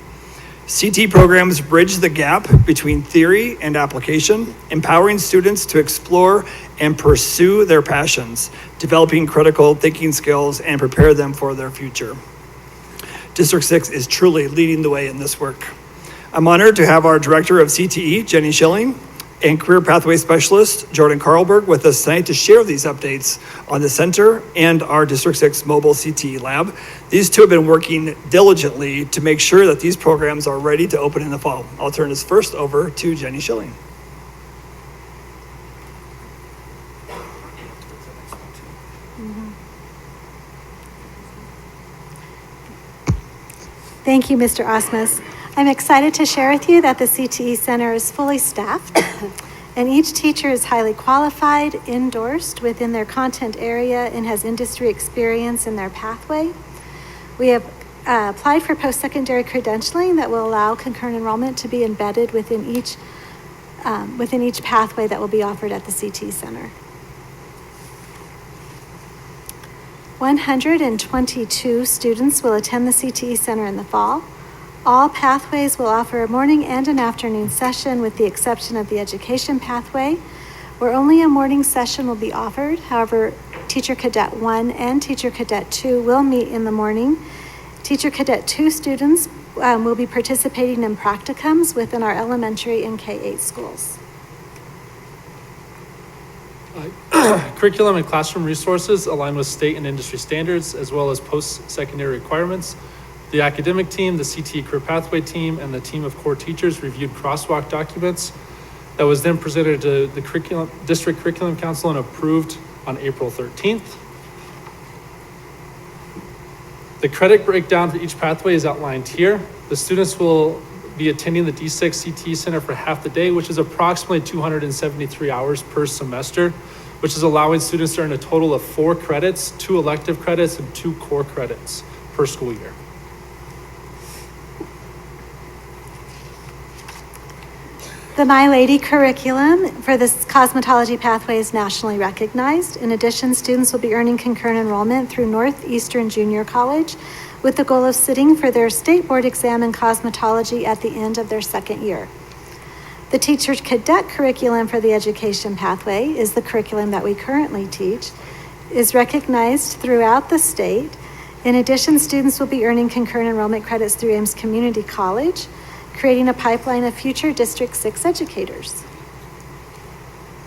CTE programs bridge the gap between theory and application, empowering students to explore and pursue their passions, developing critical thinking skills, and prepare them for their future. District 6 is truly leading the way in this work. I'm honored to have our Director of CTE, Jenny Schilling, and Career Pathway Specialist, Jordan Carlberg, with us tonight to share these updates on the center and our District 6 Mobile CTE Lab. These two have been working diligently to make sure that these programs are ready to open in the fall. I'll turn this first over to Jenny Schilling.
Thank you, Mr. Osmus. I'm excited to share with you that the CTE Center is fully staffed and each teacher is highly qualified, endorsed within their content area, and has industry experience in their pathway. We have applied for post-secondary credentialing that will allow concurrent enrollment to be embedded within each pathway that will be offered at the CTE Center. 122 students will attend the CTE Center in the fall. All pathways will offer a morning and an afternoon session with the exception of the education pathway, where only a morning session will be offered. However, Teacher Cadet 1 and Teacher Cadet 2 will meet in the morning. Teacher Cadet 2 students will be participating in practicums within our elementary and K-8 schools.
Curriculum and classroom resources align with state and industry standards as well as post-secondary requirements. The academic team, the CTE career pathway team, and the team of core teachers reviewed crosswalk documents that was then presented to the District Curriculum Council and approved on April 13th. The credit breakdown for each pathway is outlined here. The students will be attending the D6 CTE Center for half the day, which is approximately 273 hours per semester, which is allowing students to earn a total of 4 credits, 2 elective credits, and 2 core credits per school year.
The My Lady curriculum for this cosmetology pathway is nationally recognized. In addition, students will be earning concurrent enrollment through Northeastern Junior College with the goal of sitting for their state board exam in cosmetology at the end of their second year. The Teacher Cadet curriculum for the education pathway is the curriculum that we currently teach, is recognized throughout the state. In addition, students will be earning concurrent enrollment credits through Ames Community College, creating a pipeline of future District 6 educators.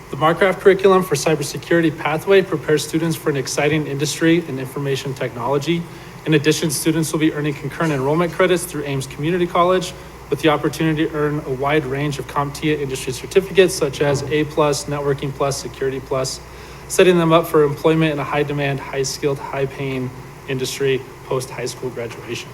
The Marcraft curriculum for cybersecurity pathway prepares students for an exciting industry in information technology. In addition, students will be earning concurrent enrollment credits through Ames Community College with the opportunity to earn a wide range of CompTIA industry certificates such as A+, Networking Plus, Security Plus, setting them up for employment in a high-demand, high-skilled, high-paying industry post-high school graduation.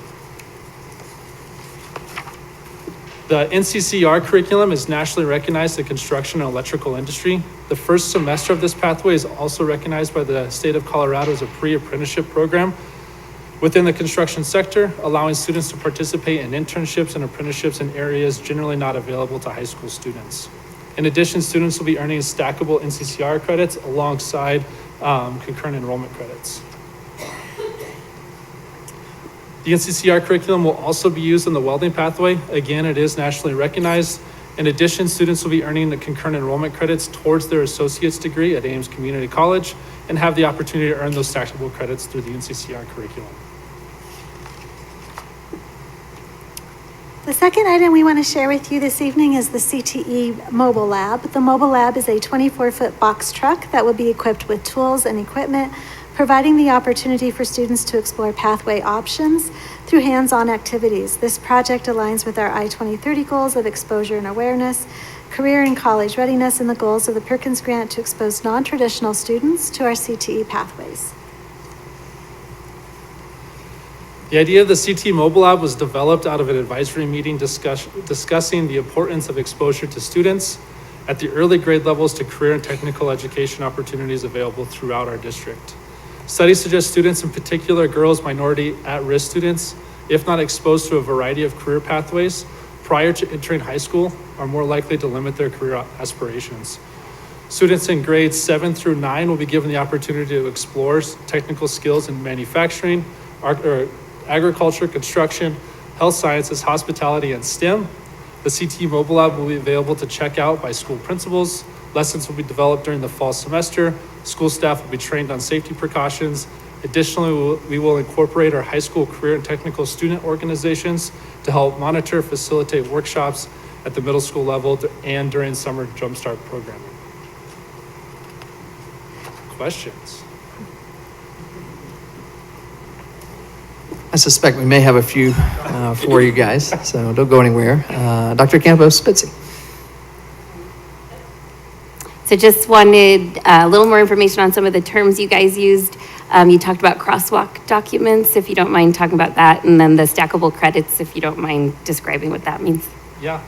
The NCCR curriculum is nationally recognized in the construction and electrical industry. The first semester of this pathway is also recognized by the state of Colorado as a pre-apprenticeship program within the construction sector, allowing students to participate in internships and apprenticeships in areas generally not available to high school students. In addition, students will be earning stackable NCCR credits alongside concurrent enrollment credits. The NCCR curriculum will also be used in the welding pathway. Again, it is nationally recognized. In addition, students will be earning the concurrent enrollment credits towards their associate's degree at Ames Community College and have the opportunity to earn those stackable credits through the NCCR curriculum.
The second item we want to share with you this evening is the CTE Mobile Lab. The Mobile Lab is a 24-foot box truck that will be equipped with tools and equipment, providing the opportunity for students to explore pathway options through hands-on activities. This project aligns with our I-2030 goals of exposure and awareness, career and college readiness, and the goals of the Perkins Grant to expose non-traditional students to our CTE pathways.
The idea of the CTE Mobile Lab was developed out of an advisory meeting discussing the importance of exposure to students at the early grade levels to career and technical education opportunities available throughout our district. Studies suggest students, in particular girls, minority, at-risk students, if not exposed to a variety of career pathways prior to entering high school, are more likely to limit their career aspirations. Students in grades 7 through 9 will be given the opportunity to explore technical skills in manufacturing, agriculture, construction, health sciences, hospitality, and STEM. The CTE Mobile Lab will be available to check out by school principals. Lessons will be developed during the fall semester. School staff will be trained on safety precautions. Additionally, we will incorporate our high school career and technical student organizations to help monitor, facilitate workshops at the middle school level and during summer Jumpstart programming. Questions?
I suspect we may have a few for you guys, so don't go anywhere. Dr. Campos-Spitzy.
So just wanted a little more information on some of the terms you guys used. You talked about crosswalk documents, if you don't mind talking about that, and then the stackable credits, if you don't mind describing what that means.
Yeah.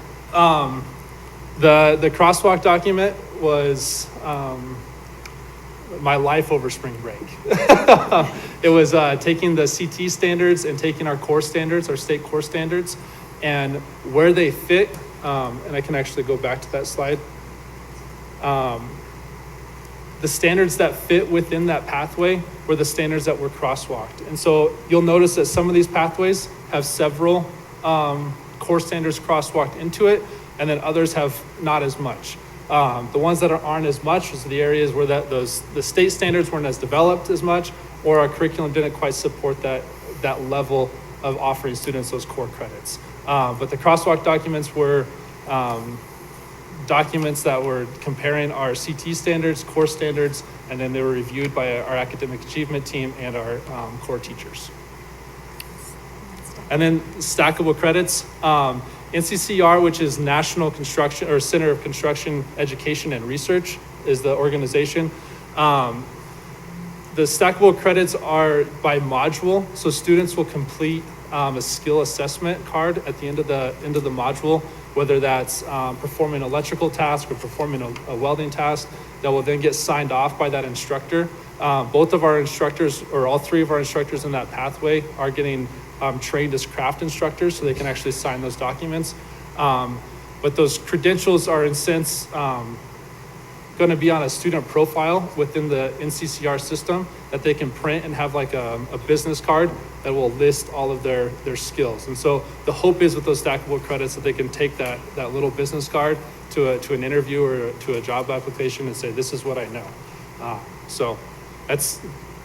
The crosswalk document was my life over spring break. It was taking the CT standards and taking our core standards, our state core standards, and where they fit, and I can actually go back to that slide. The standards that fit within that pathway were the standards that were crosswalked. And so you'll notice that some of these pathways have several core standards crosswalked into it, and then others have not as much. The ones that aren't as much is the areas where the state standards weren't as developed as much, or our curriculum didn't quite support that level of offering students those core credits. But the crosswalk documents were documents that were comparing our CT standards, core standards, and then they were reviewed by our academic achievement team and our core teachers. And then stackable credits. NCCR, which is National Construction or Center of Construction Education and Research, is the organization. The stackable credits are by module, so students will complete a skill assessment card at the end of the module, whether that's performing an electrical task or performing a welding task, that will then get signed off by that instructor. Both of our instructors, or all three of our instructors in that pathway, are getting trained as craft instructors, so they can actually sign those documents. But those credentials are in sense going to be on a student profile within the NCCR system that they can print and have like a business card that will list all of their skills. And so the hope is with those stackable credits that they can take that little business card to an interview or to a job application and say, this is what I know. So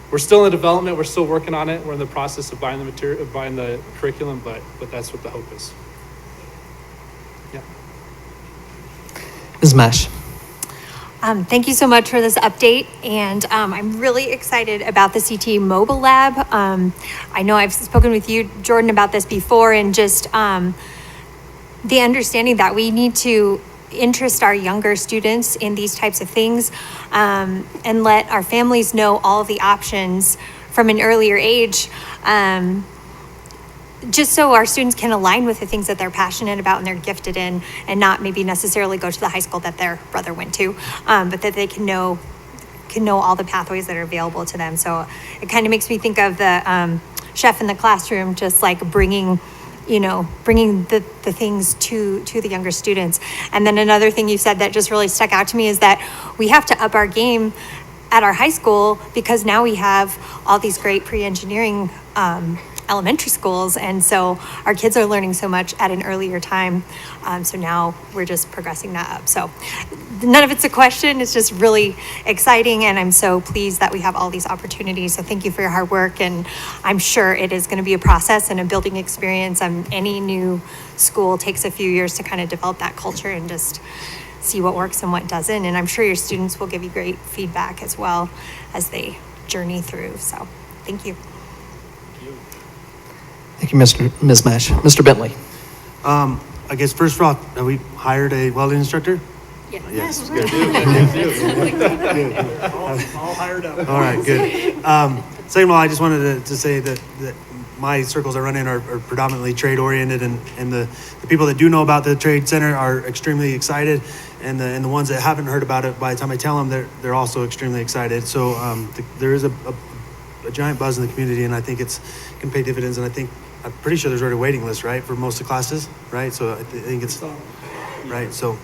we're still in development, we're still working on it. We're in the process of buying the material, of buying the curriculum, but that's what the hope is. Yeah.
Ms. Mash.
Thank you so much for this update, and I'm really excited about the CT Mobile Lab. I know I've spoken with you, Jordan, about this before, and just the understanding that we need to interest our younger students in these types of things, and let our families know all of the options from an earlier age, just so our students can align with the things that they're passionate about and they're gifted in, and not maybe necessarily go to the high school that their brother went to, but that they can know all the pathways that are available to them. So it kind of makes me think of the chef in the classroom, just like bringing the things to the younger students. And then another thing you said that just really stuck out to me is that we have to up our game at our high school, because now we have all these great pre-engineering elementary schools, and so our kids are learning so much at an earlier time. So now we're just progressing that up. So none of it's a question, it's just really exciting, and I'm so pleased that we have all these opportunities. So thank you for your hard work, and I'm sure it is going to be a process and a building experience. Any new school takes a few years to kind of develop that culture and just see what works and what doesn't, and I'm sure your students will give you great feedback as well as they journey through. So thank you.
Thank you, Ms. Mash. Mr. Bentley.
I guess first of all, have we hired a welding instructor?
Yes.
Good.
All hired up.
All right, good. Second of all, I just wanted to say that my circles I run in are predominantly trade oriented, and the people that do know about the trade center are extremely excited, and the ones that haven't heard about it, by the time I tell them, they're also extremely excited. So there is a giant buzz in the community, and I think it's can pay dividends, and I'm pretty sure there's already a waiting list, right, for most of the classes, right? So I think it's right. So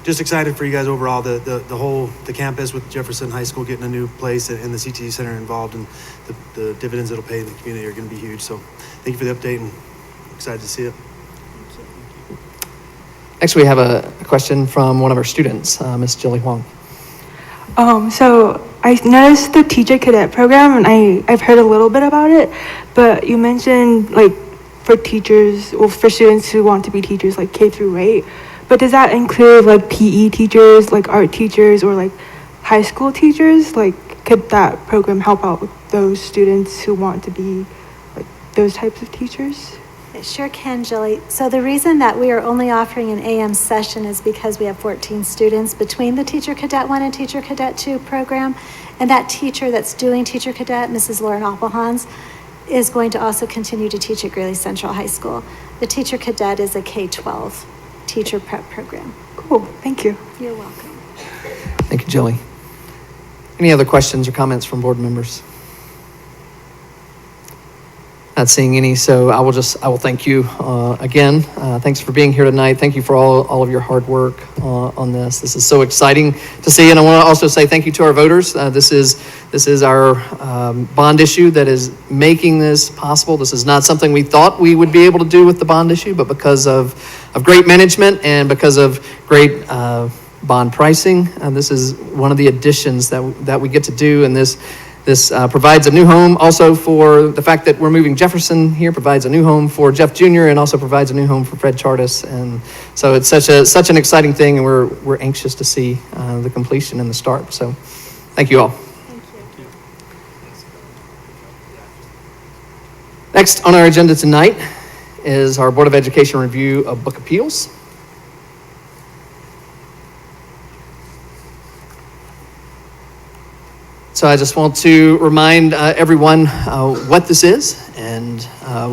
just excited for you guys overall. The campus with Jefferson High School getting a new place and the CTE Center involved, and the dividends it'll pay in the community are going to be huge. So thank you for the update, and excited to see it.
Next, we have a question from one of our students, Ms. Jilly Huang.
So I noticed the teacher cadet program, and I've heard a little bit about it, but you mentioned like for teachers, or for students who want to be teachers, like K through 8, but does that include like PE teachers, like art teachers, or like high school teachers? Like, could that program help out with those students who want to be like those types of teachers?
I sure can, Jilly. So the reason that we are only offering an AM session is because we have 14 students between the Teacher Cadet 1 and Teacher Cadet 2 program. And that teacher that's doing Teacher Cadet, Mrs. Lauren Appelhans, is going to also continue to teach at Greeley Central High School. The Teacher Cadet is a K-12 teacher prep program.
Cool, thank you.
You're welcome.
Thank you, Jilly. Any other questions or comments from board members? Not seeing any, so I will thank you again. Thanks for being here tonight. Thank you for all of your hard work on this. This is so exciting to see, and I want to also say thank you to our voters. This is our bond issue that is making this possible. This is not something we thought we would be able to do with the bond issue, but because of great management and because of great bond pricing, this is one of the additions that we get to do, and this provides a new home also for the fact that we're moving Jefferson here, provides a new home for Jeff Jr. and also provides a new home for Fred Chartis. And so it's such an exciting thing, and we're anxious to see the completion and the start. So thank you all.
Thank you.
Next on our agenda tonight is our Board of Education review of book appeals. So I just want to remind everyone what this is and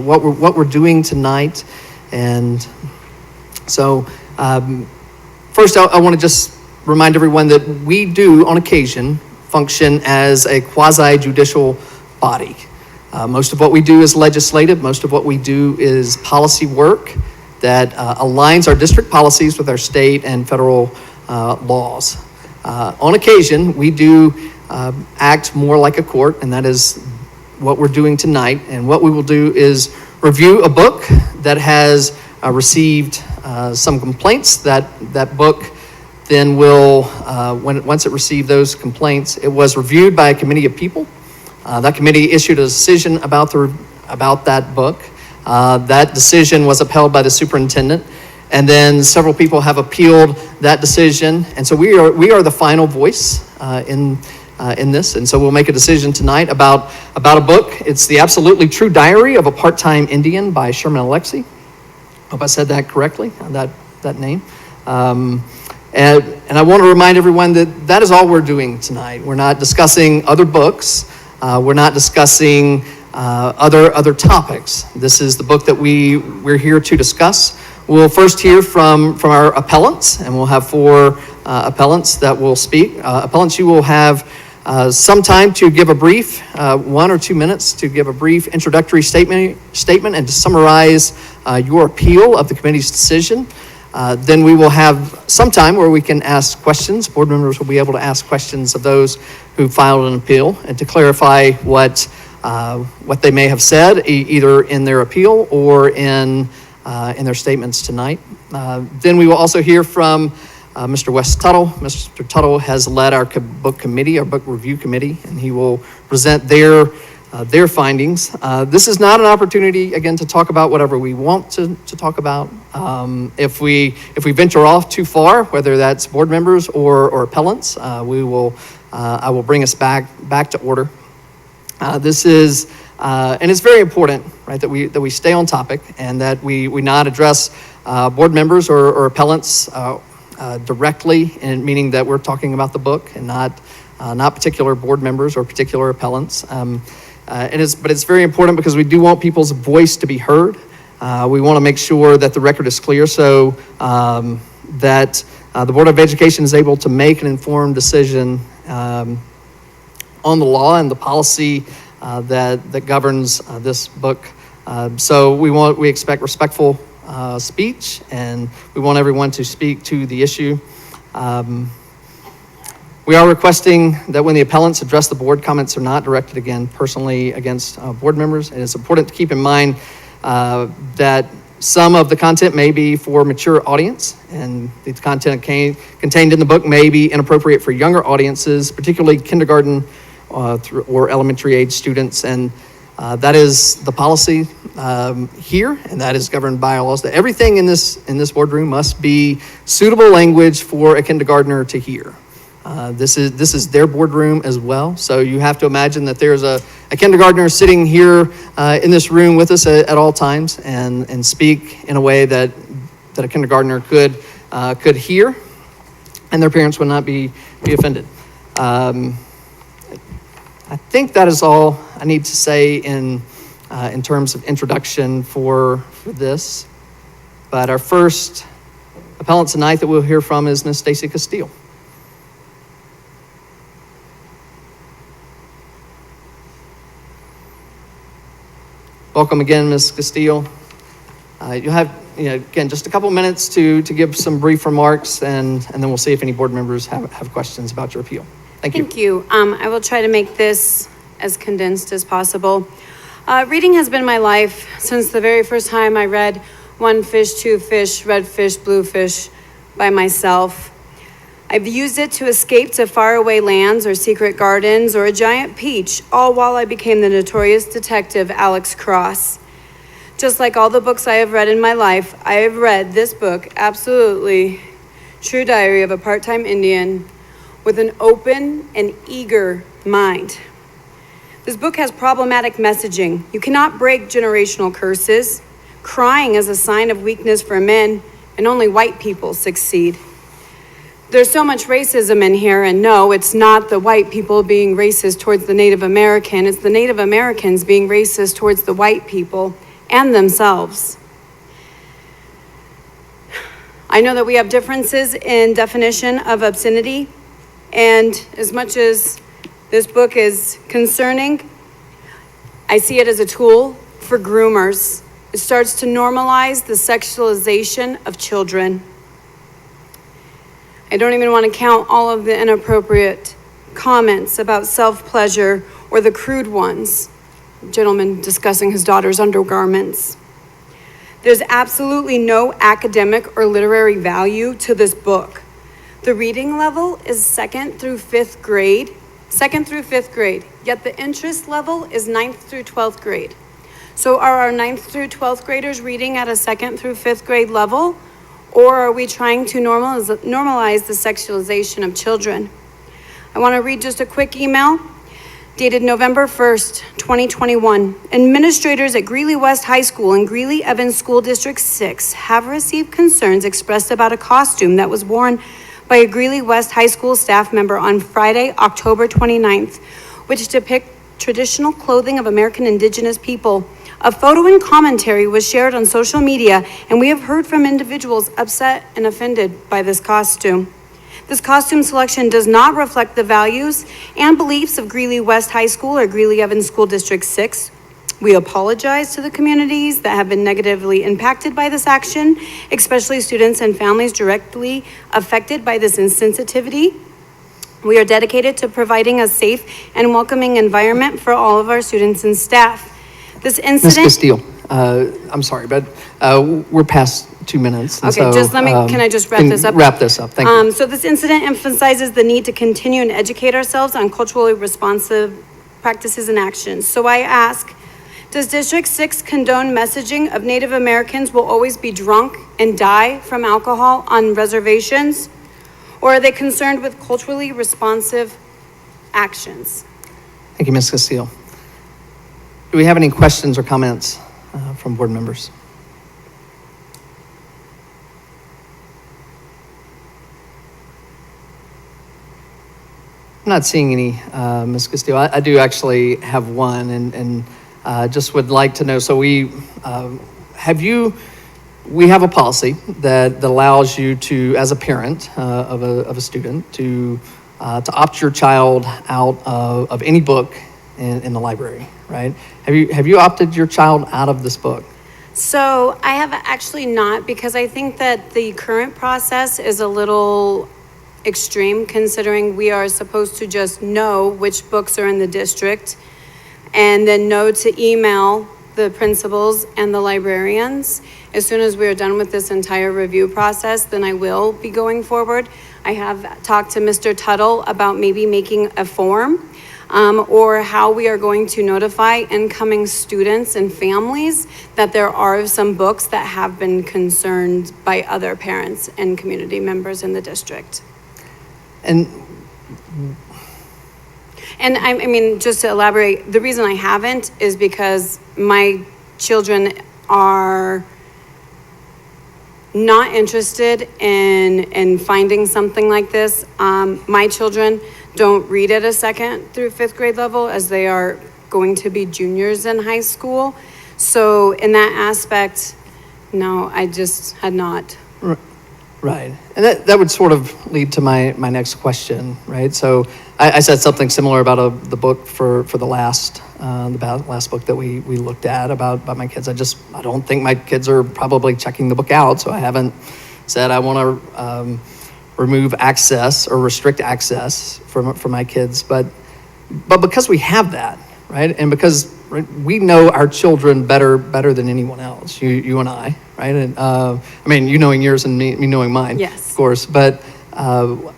what we're doing tonight. And so first I want to just remind everyone that we do on occasion function as a quasi-judicial body. Most of what we do is legislative. Most of what we do is policy work that aligns our district policies with our state and federal laws. On occasion, we do act more like a court, and that is what we're doing tonight. And what we will do is review a book that has received some complaints. That book then will, once it received those complaints, it was reviewed by a committee of people. That committee issued a decision about that book. That decision was upheld by the superintendent, and then several people have appealed that decision. And so we are the final voice in this, and so we'll make a decision tonight about a book. It's The Absolutely True Diary of a Part-Time Indian by Sherman Alexie. Hope I said that correctly, that name. And I want to remind everyone that is all we're doing tonight. We're not discussing other books. We're not discussing other topics. This is the book that we're here to discuss. We'll first hear from our appellants, and we'll have 4 appellants that will speak. Appellants, you will have some time to give a brief, 1 or 2 minutes to give a brief introductory statement and to summarize your appeal of the committee's decision. Then we will have some time where we can ask questions. Board members will be able to ask questions of those who filed an appeal and to clarify what they may have said, either in their appeal or in their statements tonight. Then we will also hear from Mr. Wes Tuttle. Mr. Tuttle has led our book committee, our book review committee, and he will present their findings. This is not an opportunity, again, to talk about whatever we want to talk about. If we venture off too far, whether that's board members or appellants, I will bring us back to order. This is, and it's very important, right, that we stay on topic and that we not address board members or appellants directly, and meaning that we're talking about the book and not particular board members or particular appellants. But it's very important because we do want people's voice to be heard. We want to make sure that the record is clear so that the Board of Education is able to make an informed decision on the law and the policy that governs this book. So we expect respectful speech, and we want everyone to speak to the issue. We are requesting that when the appellants address the board, comments are not directed again personally against board members. And it's important to keep in mind that some of the content may be for mature audience, and the content contained in the book may be inappropriate for younger audiences, particularly kindergarten or elementary age students. And that is the policy here, and that is governed by laws. That everything in this boardroom must be suitable language for a kindergartner to hear. This is their boardroom as well. So you have to imagine that there's a kindergartner sitting here in this room with us at all times and speak in a way that a kindergartner could hear, and their parents would not be offended. I think that is all I need to say in terms of introduction for this. But our first appellant tonight that we'll hear from is Ms. Stacy Castile. Welcome again, Ms. Castile. You'll have, again, just a couple minutes to give some brief remarks, and then we'll see if any board members have questions about your appeal. Thank you.
Thank you. I will try to make this as condensed as possible. Reading has been my life since the very first time I read One Fish, Two Fish, Red Fish, Blue Fish by myself. I've used it to escape to faraway lands or secret gardens or a giant peach, all while I became the notorious detective Alex Cross. Just like all the books I have read in my life, I have read this book, absolutely true diary of a part-time Indian with an open and eager mind. This book has problematic messaging. You cannot break generational curses. Crying is a sign of weakness for men, and only white people succeed. There's so much racism in here, and no, it's not the white people being racist towards the Native American. It's the Native Americans being racist towards the white people and themselves. I know that we have differences in definition of obscenity, and as much as this book is concerning, I see it as a tool for groomers. It starts to normalize the sexualization of children. I don't even want to count all of the inappropriate comments about self-pleasure or the crude ones. A gentleman discussing his daughter's undergarments. There's absolutely no academic or literary value to this book. The reading level is 2nd through 5th grade, yet the interest level is 9th through 12th grade. So are our 9th through 12th graders reading at a 2nd through 5th grade level? Or are we trying to normalize the sexualization of children? I want to read just a quick email dated November 1st, 2021. Administrators at Greeley West High School and Greeley Evans School District 6 have received concerns expressed about a costume that was worn by a Greeley West High School staff member on Friday, October 29th, which depict traditional clothing of American Indigenous people. A photo and commentary was shared on social media, and we have heard from individuals upset and offended by this costume. This costume selection does not reflect the values and beliefs of Greeley West High School or Greeley Evans School District 6. We apologize to the communities that have been negatively impacted by this action, especially students and families directly affected by this insensitivity. We are dedicated to providing a safe and welcoming environment for all of our students and staff. This incident—
Ms. Castile, I'm sorry, but we're past 2 minutes.
Okay,
so,
just let me, can I just wrap this up?
Wrap this up, thank you.
So this incident emphasizes the need to continue and educate ourselves on culturally responsive practices and actions. So I ask, does District 6 condone messaging of Native Americans will always be drunk and die from alcohol on reservations? Or are they concerned with culturally responsive actions?
Thank you, Ms. Castile. Do we have any questions or comments from board members? I'm not seeing any, Ms. Castillo. I do actually have one, and just would like to know, so we have a policy that allows you to, as a parent of a student, to opt your child out of any book in the library, right? Have you opted your child out of this book?
So I have actually not, because I think that the current process is a little extreme, considering we are supposed to just know which books are in the district and then know to email the principals and the librarians. As soon as we are done with this entire review process, then I will be going forward. I have talked to Mr. Tuttle about maybe making a form or how we are going to notify incoming students and families that there are some books that have been concerned by other parents and community members in the district.
And
And I mean, just to elaborate, the reason I haven't is because my children are not interested in finding something like this. My children don't read at a 2nd through 5th grade level, as they are going to be juniors in high school. So in that aspect, no, I just had not.
Right. And that would sort of lead to my next question, right? So I said something similar about the book for the last book that we looked at about my kids. I don't think my kids are probably checking the book out, so I haven't said I want to remove access or restrict access for my kids. But because we have that, right? And because we know our children better than anyone else, you and I, right? And I mean, you knowing yours and me knowing mine,
yes,
of course. But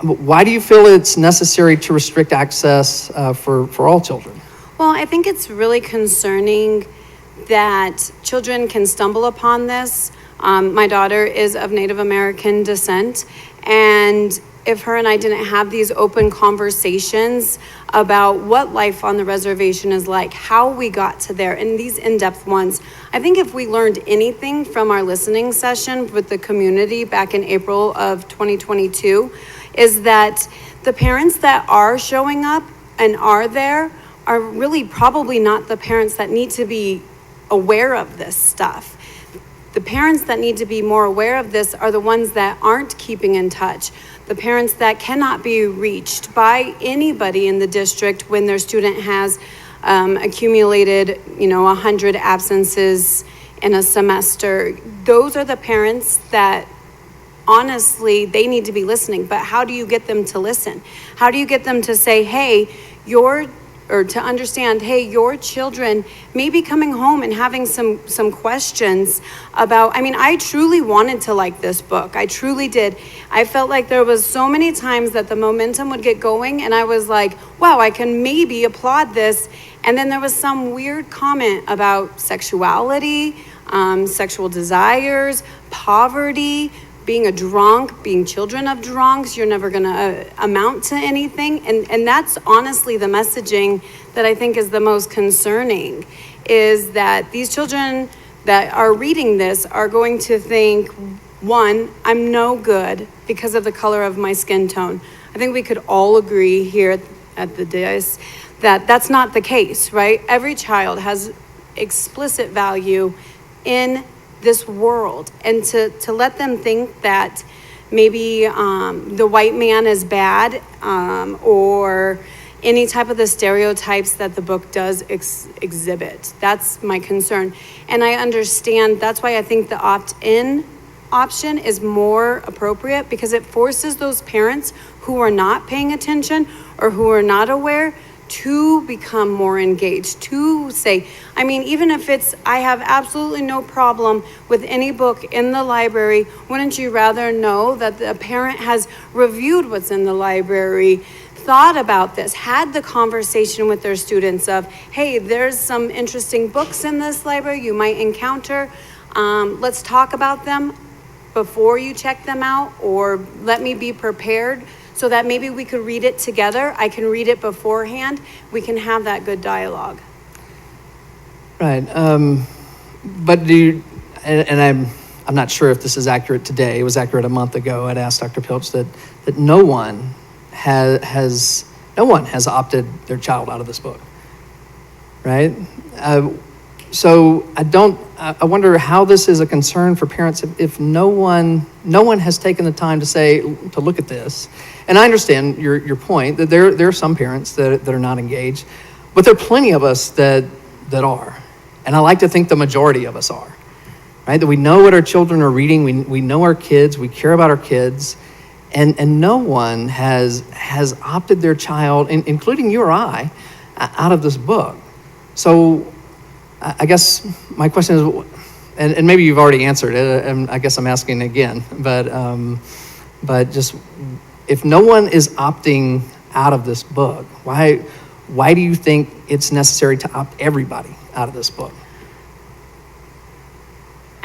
why do you feel it's necessary to restrict access for all children?
Well, I think it's really concerning that children can stumble upon this. My daughter is of Native American descent, and if her and I didn't have these open conversations about what life on the reservation is like, how we got to there, and these in-depth ones, I think if we learned anything from our listening session with the community back in April of 2022, is that the parents that are showing up and are there are really probably not the parents that need to be aware of this stuff. The parents that need to be more aware of this are the ones that aren't keeping in touch. The parents that cannot be reached by anybody in the district when their student has accumulated, 100 absences in a semester. Those are the parents that honestly, they need to be listening. But how do you get them to listen? How do you get them to say, hey, to understand, hey, your children may be coming home and having some questions about, I truly wanted to like this book. I truly did. I felt like there was so many times that the momentum would get going and I was like, wow, I can maybe applaud this. And then there was some weird comment about sexuality, sexual desires, poverty, being a drunk, being children of drunks, you're never gonna amount to anything. And that's honestly the messaging that I think is the most concerning, is that these children that are reading this are going to think, one, I'm no good because of the color of my skin tone. I think we could all agree here at the dais that that's not the case, right? Every child has explicit value in this world, and to let them think that maybe the white man is bad, or any type of the stereotypes that the book does exhibit. That's my concern. And I understand, that's why I think the opt-in option is more appropriate, because it forces those parents who are not paying attention or who are not aware to become more engaged, to say, even if it's, I have absolutely no problem with any book in the library, wouldn't you rather know that the parent has reviewed what's in the library, thought about this, had the conversation with their students of, hey, there's some interesting books in this library you might encounter, let's talk about them before you check them out, or let me be prepared so that maybe we could read it together. I can read it beforehand. We can have that good dialogue.
Right. But I'm not sure if this is accurate today. It was accurate a month ago. I'd asked Dr. Pilch that no one has opted their child out of this book, right? So I wonder how this is a concern for parents if no one has taken the time to look at this. And I understand your point that there are some parents that are not engaged, but there are plenty of us that are. And I like to think the majority of us are, right? That we know what our children are reading, we know our kids, we care about our kids, and no one has opted their child, including you or I, out of this book. So I guess my question is, and maybe you've already answered it, and I guess I'm asking again, but just, if no one is opting out of this book, why do you think it's necessary to opt everybody out of this book?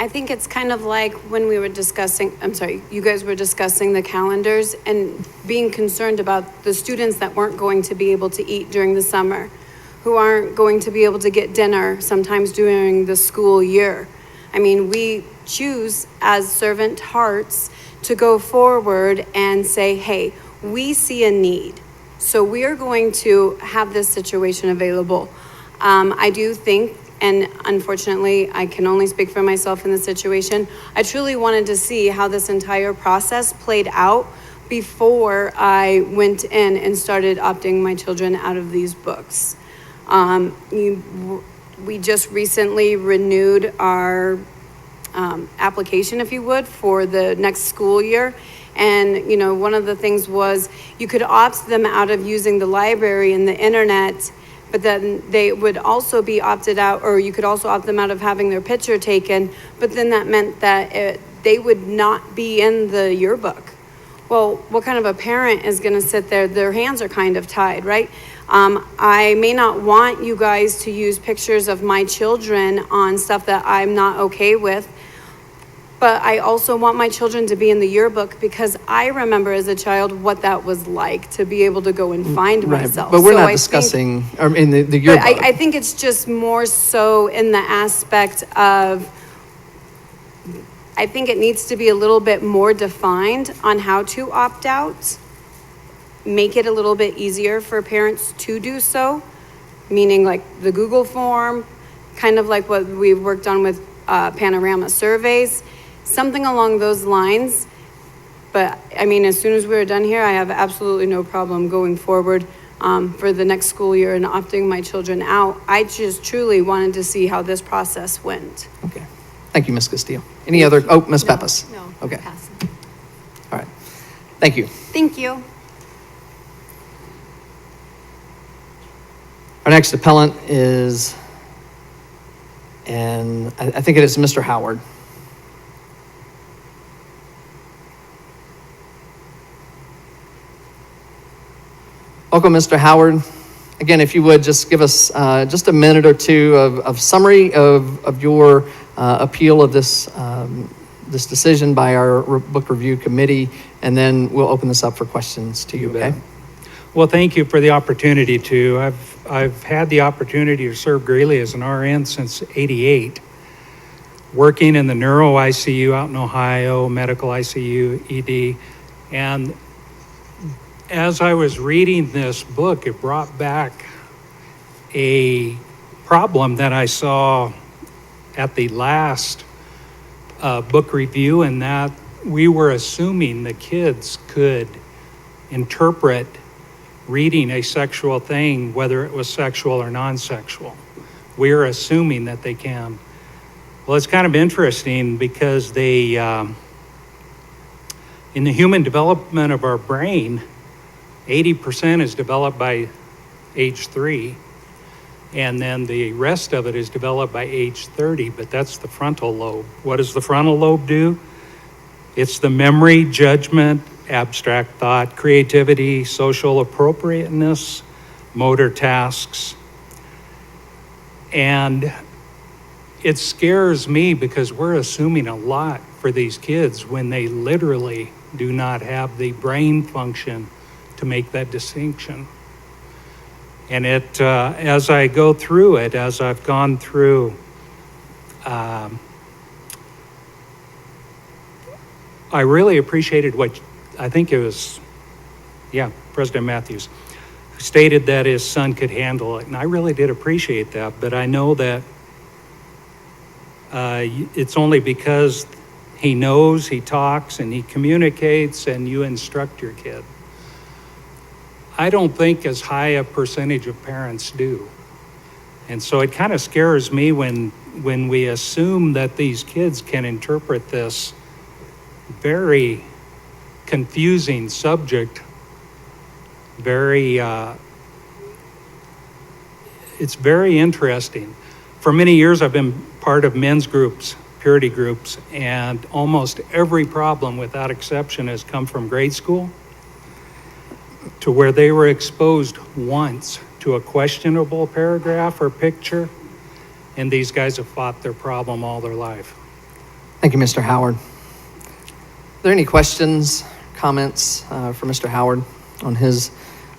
I think it's kind of like when we were discussing, I'm sorry, you guys were discussing the calendars and being concerned about the students that weren't going to be able to eat during the summer, who aren't going to be able to get dinner sometimes during the school year. I mean, we choose as servant hearts to go forward and say, hey, we see a need. So we are going to have this situation available. I do think, and unfortunately, I can only speak for myself in this situation, I truly wanted to see how this entire process played out before I went in and started opting my children out of these books. We just recently renewed our application, if you would, for the next school year. And, you know, one of the things was you could opt them out of using the library and the internet, but then they would also be opted out, or you could also opt them out of having their picture taken, but then that meant that they would not be in the yearbook. Well, what kind of a parent is going to sit there? Their hands are kind of tied, right? I may not want you guys to use pictures of my children on stuff that I'm not okay with, but I also want my children to be in the yearbook because I remember as a child what that was like to be able to go and find myself.
But we're
So
not
I
discussing,
think,
in the
but
yearbook.
I think it's just more so in the aspect of, I think it needs to be a little bit more defined on how to opt out, make it a little bit easier for parents to do so, meaning like the Google form, kind of like what we've worked on with panorama surveys, something along those lines. But I mean, as soon as we're done here, I have absolutely no problem going forward for the next school year and opting my children out. I just truly wanted to see how this process went.
Okay. Thank you, Ms. Castillo. Any other, Ms. Pappas?
No.
Okay. All right. Thank you.
Thank you.
Our next appellant is, and I think it is Mr. Howard. Welcome, Mr. Howard. Again, if you would just give us just a minute or two of summary of your appeal of this this decision by our book review committee, and then we'll open this up for questions to you. Okay.
Well, thank you for the opportunity to. I've had the opportunity to serve Greeley as an RN since '88, working in the neuro ICU out in Ohio, medical ICU, ED, and as I was reading this book, it brought back a problem that I saw at the last book review, and that we were assuming the kids could interpret reading a sexual thing, whether it was sexual or non-sexual. We're assuming that they can. Well, it's kind of interesting because they, in the human development of our brain, 80% is developed by age 3, and then the rest of it is developed by age 30, but that's the frontal lobe. What does the frontal lobe do? It's the memory, judgment, abstract thought, creativity, social appropriateness, motor tasks. And it scares me because we're assuming a lot for these kids when they literally do not have the brain function to make that distinction. And it, as I go through it, as I've gone through, I really appreciated what, I think it was, President Matthews, who stated that his son could handle it. And I really did appreciate that, but I know that it's only because he knows, he talks, and he communicates, and you instruct your kid. I don't think as high a percentage of parents do. And so it kind of scares me when we assume that these kids can interpret this very confusing subject, it's very interesting. For many years I've been part of men's groups, purity groups, and almost every problem without exception has come from grade school, to where they were exposed once to a questionable paragraph or picture, and these guys have fought their problem all their life.
Thank you, Mr. Howard. Are there any questions, comments for Mr. Howard on his,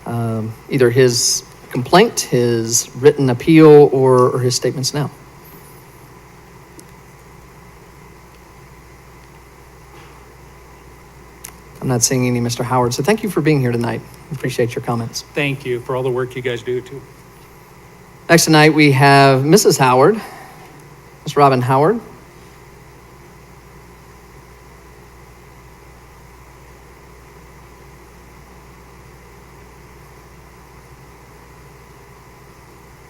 either his complaint, his written appeal, or his statements now? I'm not seeing any, Mr. Howard, so thank you for being here tonight. Appreciate your comments.
Thank you for all the work you guys do too.
Next tonight, we have Mrs. Howard, Ms. Robin Howard.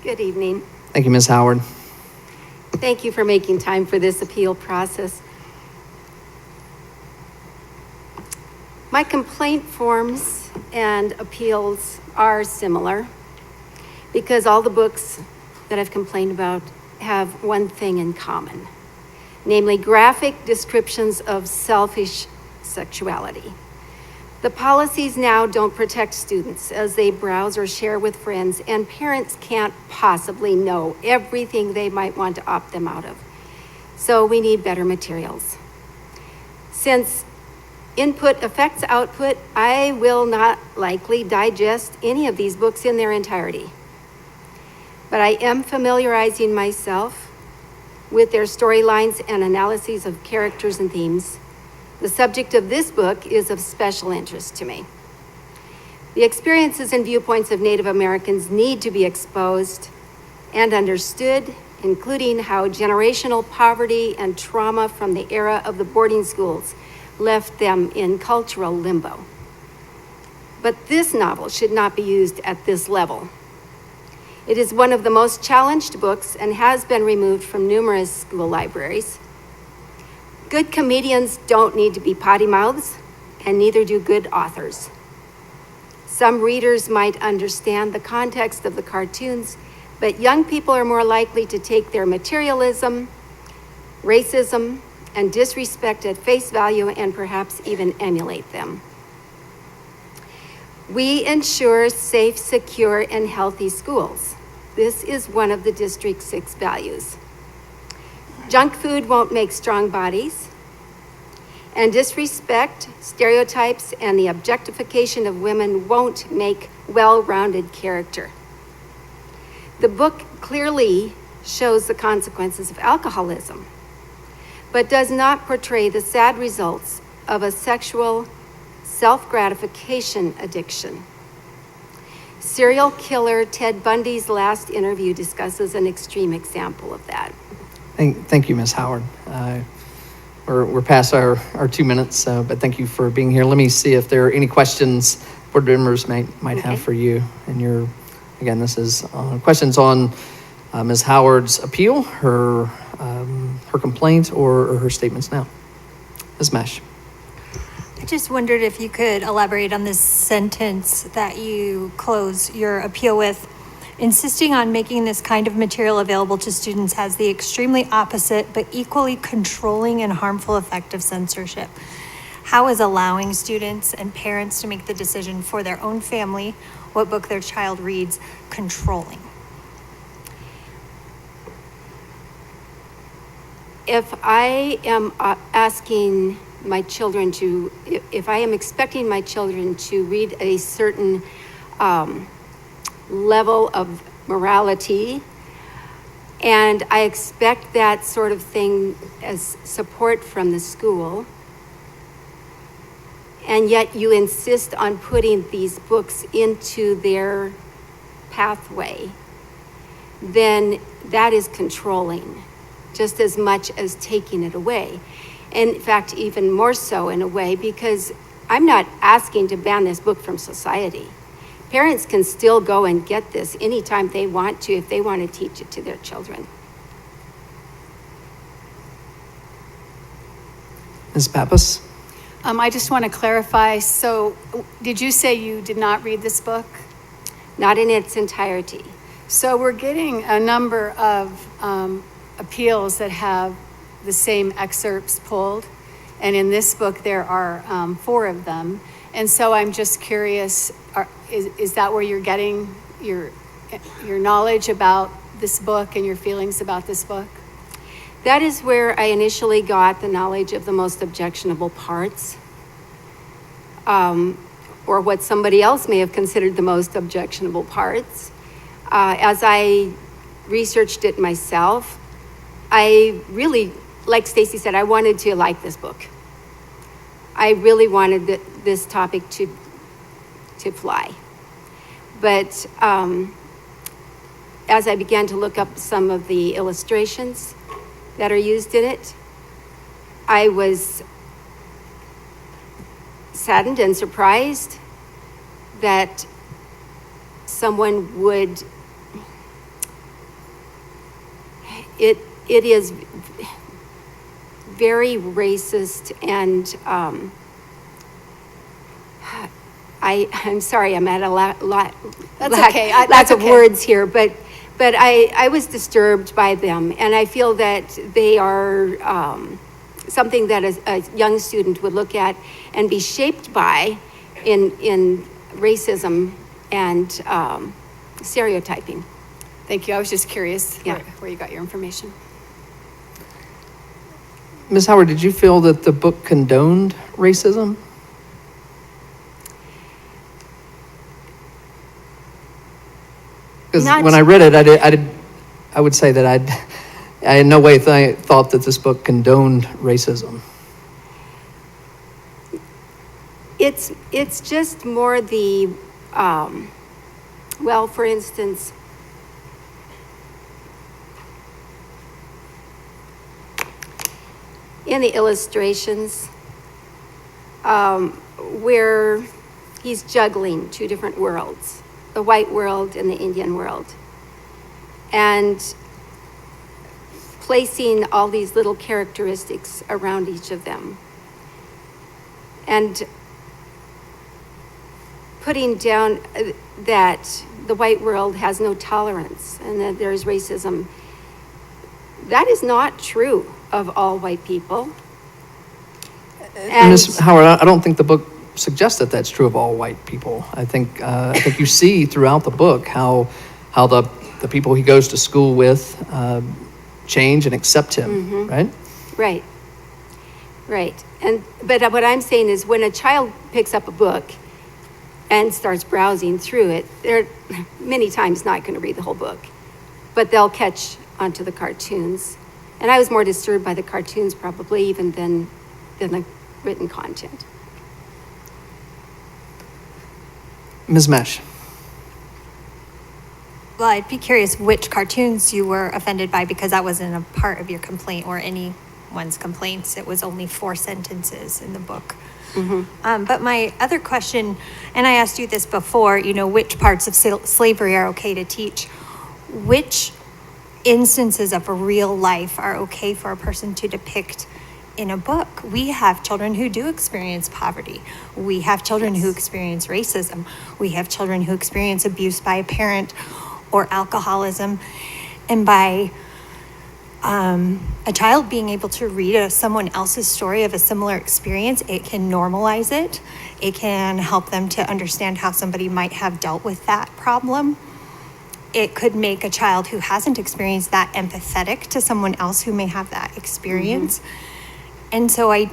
Good evening.
Thank you, Ms. Howard.
Thank you for making time for this appeal process. My complaint forms and appeals are similar because all the books that I've complained about have one thing in common, namely graphic descriptions of selfish sexuality. The policies now don't protect students as they browse or share with friends, and parents can't possibly know everything they might want to opt them out of. So we need better materials. Since input affects output, I will not likely digest any of these books in their entirety. But I am familiarizing myself with their storylines and analyses of characters and themes. The subject of this book is of special interest to me. The experiences and viewpoints of Native Americans need to be exposed and understood, including how generational poverty and trauma from the era of the boarding schools left them in cultural limbo. But this novel should not be used at this level. It is one of the most challenged books and has been removed from numerous school libraries. Good comedians don't need to be potty mouths, and neither do good authors. Some readers might understand the context of the cartoons, but young people are more likely to take their materialism, racism, and disrespect at face value and perhaps even emulate them. We ensure safe, secure, and healthy schools. This is one of the District 6 values. Junk food won't make strong bodies, and disrespect, stereotypes, and the objectification of women won't make well-rounded character. The book clearly shows the consequences of alcoholism, but does not portray the sad results of a sexual self-gratification addiction. Serial killer Ted Bundy's last interview discusses an extreme example of that.
Thank you, Ms. Howard. We're past our 2 minutes, but thank you for being here. Let me see if there are any questions board members might have for you. And again, this is questions on Ms. Howard's appeal, her complaint, or her statements now. Ms. Mesh.
I just wondered if you could elaborate on this sentence that you close your appeal with. Insisting on making this kind of material available to students has the extremely opposite but equally controlling and harmful effect of censorship. How is allowing students and parents to make the decision for their own family what book their child reads controlling?
If I am asking my children to, if I am expecting my children to read a certain level of morality, and I expect that sort of thing as support from the school, and yet you insist on putting these books into their pathway, then that is controlling just as much as taking it away. In fact, even more so in a way, because I'm not asking to ban this book from society. Parents can still go and get this anytime they want to, if they want to teach it to their children.
Ms. Pappas?
I just want to clarify, so did you say you did not read this book?
Not in its entirety.
So we're getting a number of appeals that have the same excerpts pulled, and in this book there are 4 of them. And so I'm just curious, is that where you're getting your knowledge about this book and your feelings about this book?
That is where I initially got the knowledge of the most objectionable parts, or what somebody else may have considered the most objectionable parts. As I researched it myself, I really, like Stacy said, I wanted to like this book. I really wanted this topic to fly. But as I began to look up some of the illustrations that are used in it, I was saddened and surprised that someone would, it is very racist, and I'm sorry, I'm at a lack of words here, but I was disturbed by them, and I feel that they are something that a young student would look at and be shaped by in racism and stereotyping.
Thank you. I was just curious where you got your information.
Ms. Howard, did you feel that the book condoned racism? Because when I read it, I would say that I in no way thought that this book condoned racism.
It's just more the, well, for instance, in the illustrations, where he's juggling two different worlds, the white world and the Indian world, and placing all these little characteristics around each of them, and putting down that the white world has no tolerance and that there's racism. That is not true of all white people.
Ms. Howard, I don't think the book suggests that that's true of all white people. I think you see throughout the book how the people he goes to school with change and accept him, right?
Right. But what I'm saying is, when a child picks up a book and starts browsing through it, they're many times not going to read the whole book, but they'll catch onto the cartoons. And I was more disturbed by the cartoons probably even than the written content.
Ms. Mesh.
Well, I'd be curious which cartoons you were offended by, because that wasn't a part of your complaint or anyone's complaints. It was only 4 sentences in the book.
Mm-hmm.
But my other question, and I asked you this before, which parts of slavery are okay to teach? Which instances of real life are okay for a person to depict in a book? We have children who do experience poverty. We have children who experience racism. We have children who experience abuse by a parent or alcoholism. And by a child being able to read someone else's story of a similar experience, it can normalize it. It can help them to understand how somebody might have dealt with that problem. It could make a child who hasn't experienced that empathetic to someone else who may have that experience. And so I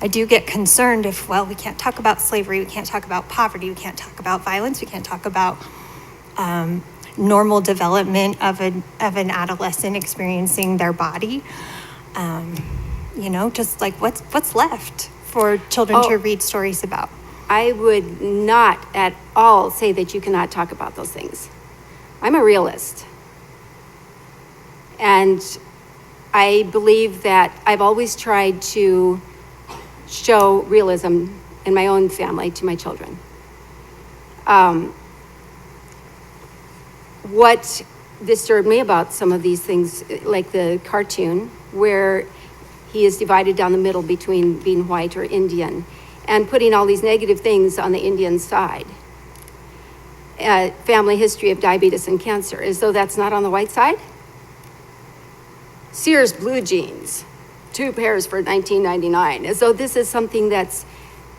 do get concerned if, well, we can't talk about slavery, we can't talk about poverty, we can't talk about violence, we can't talk about normal development of an adolescent experiencing their body. Just like what's left for children to read stories about.
I would not at all say that you cannot talk about those things. I'm a realist. And I believe that I've always tried to show realism in my own family to my children. What disturbed me about some of these things, like the cartoon, where he is divided down the middle between being white or Indian, and putting all these negative things on the Indian side. Family history of diabetes and cancer, as though that's not on the white side. Sears blue jeans, 2 pairs for $19.99, as though this is something that's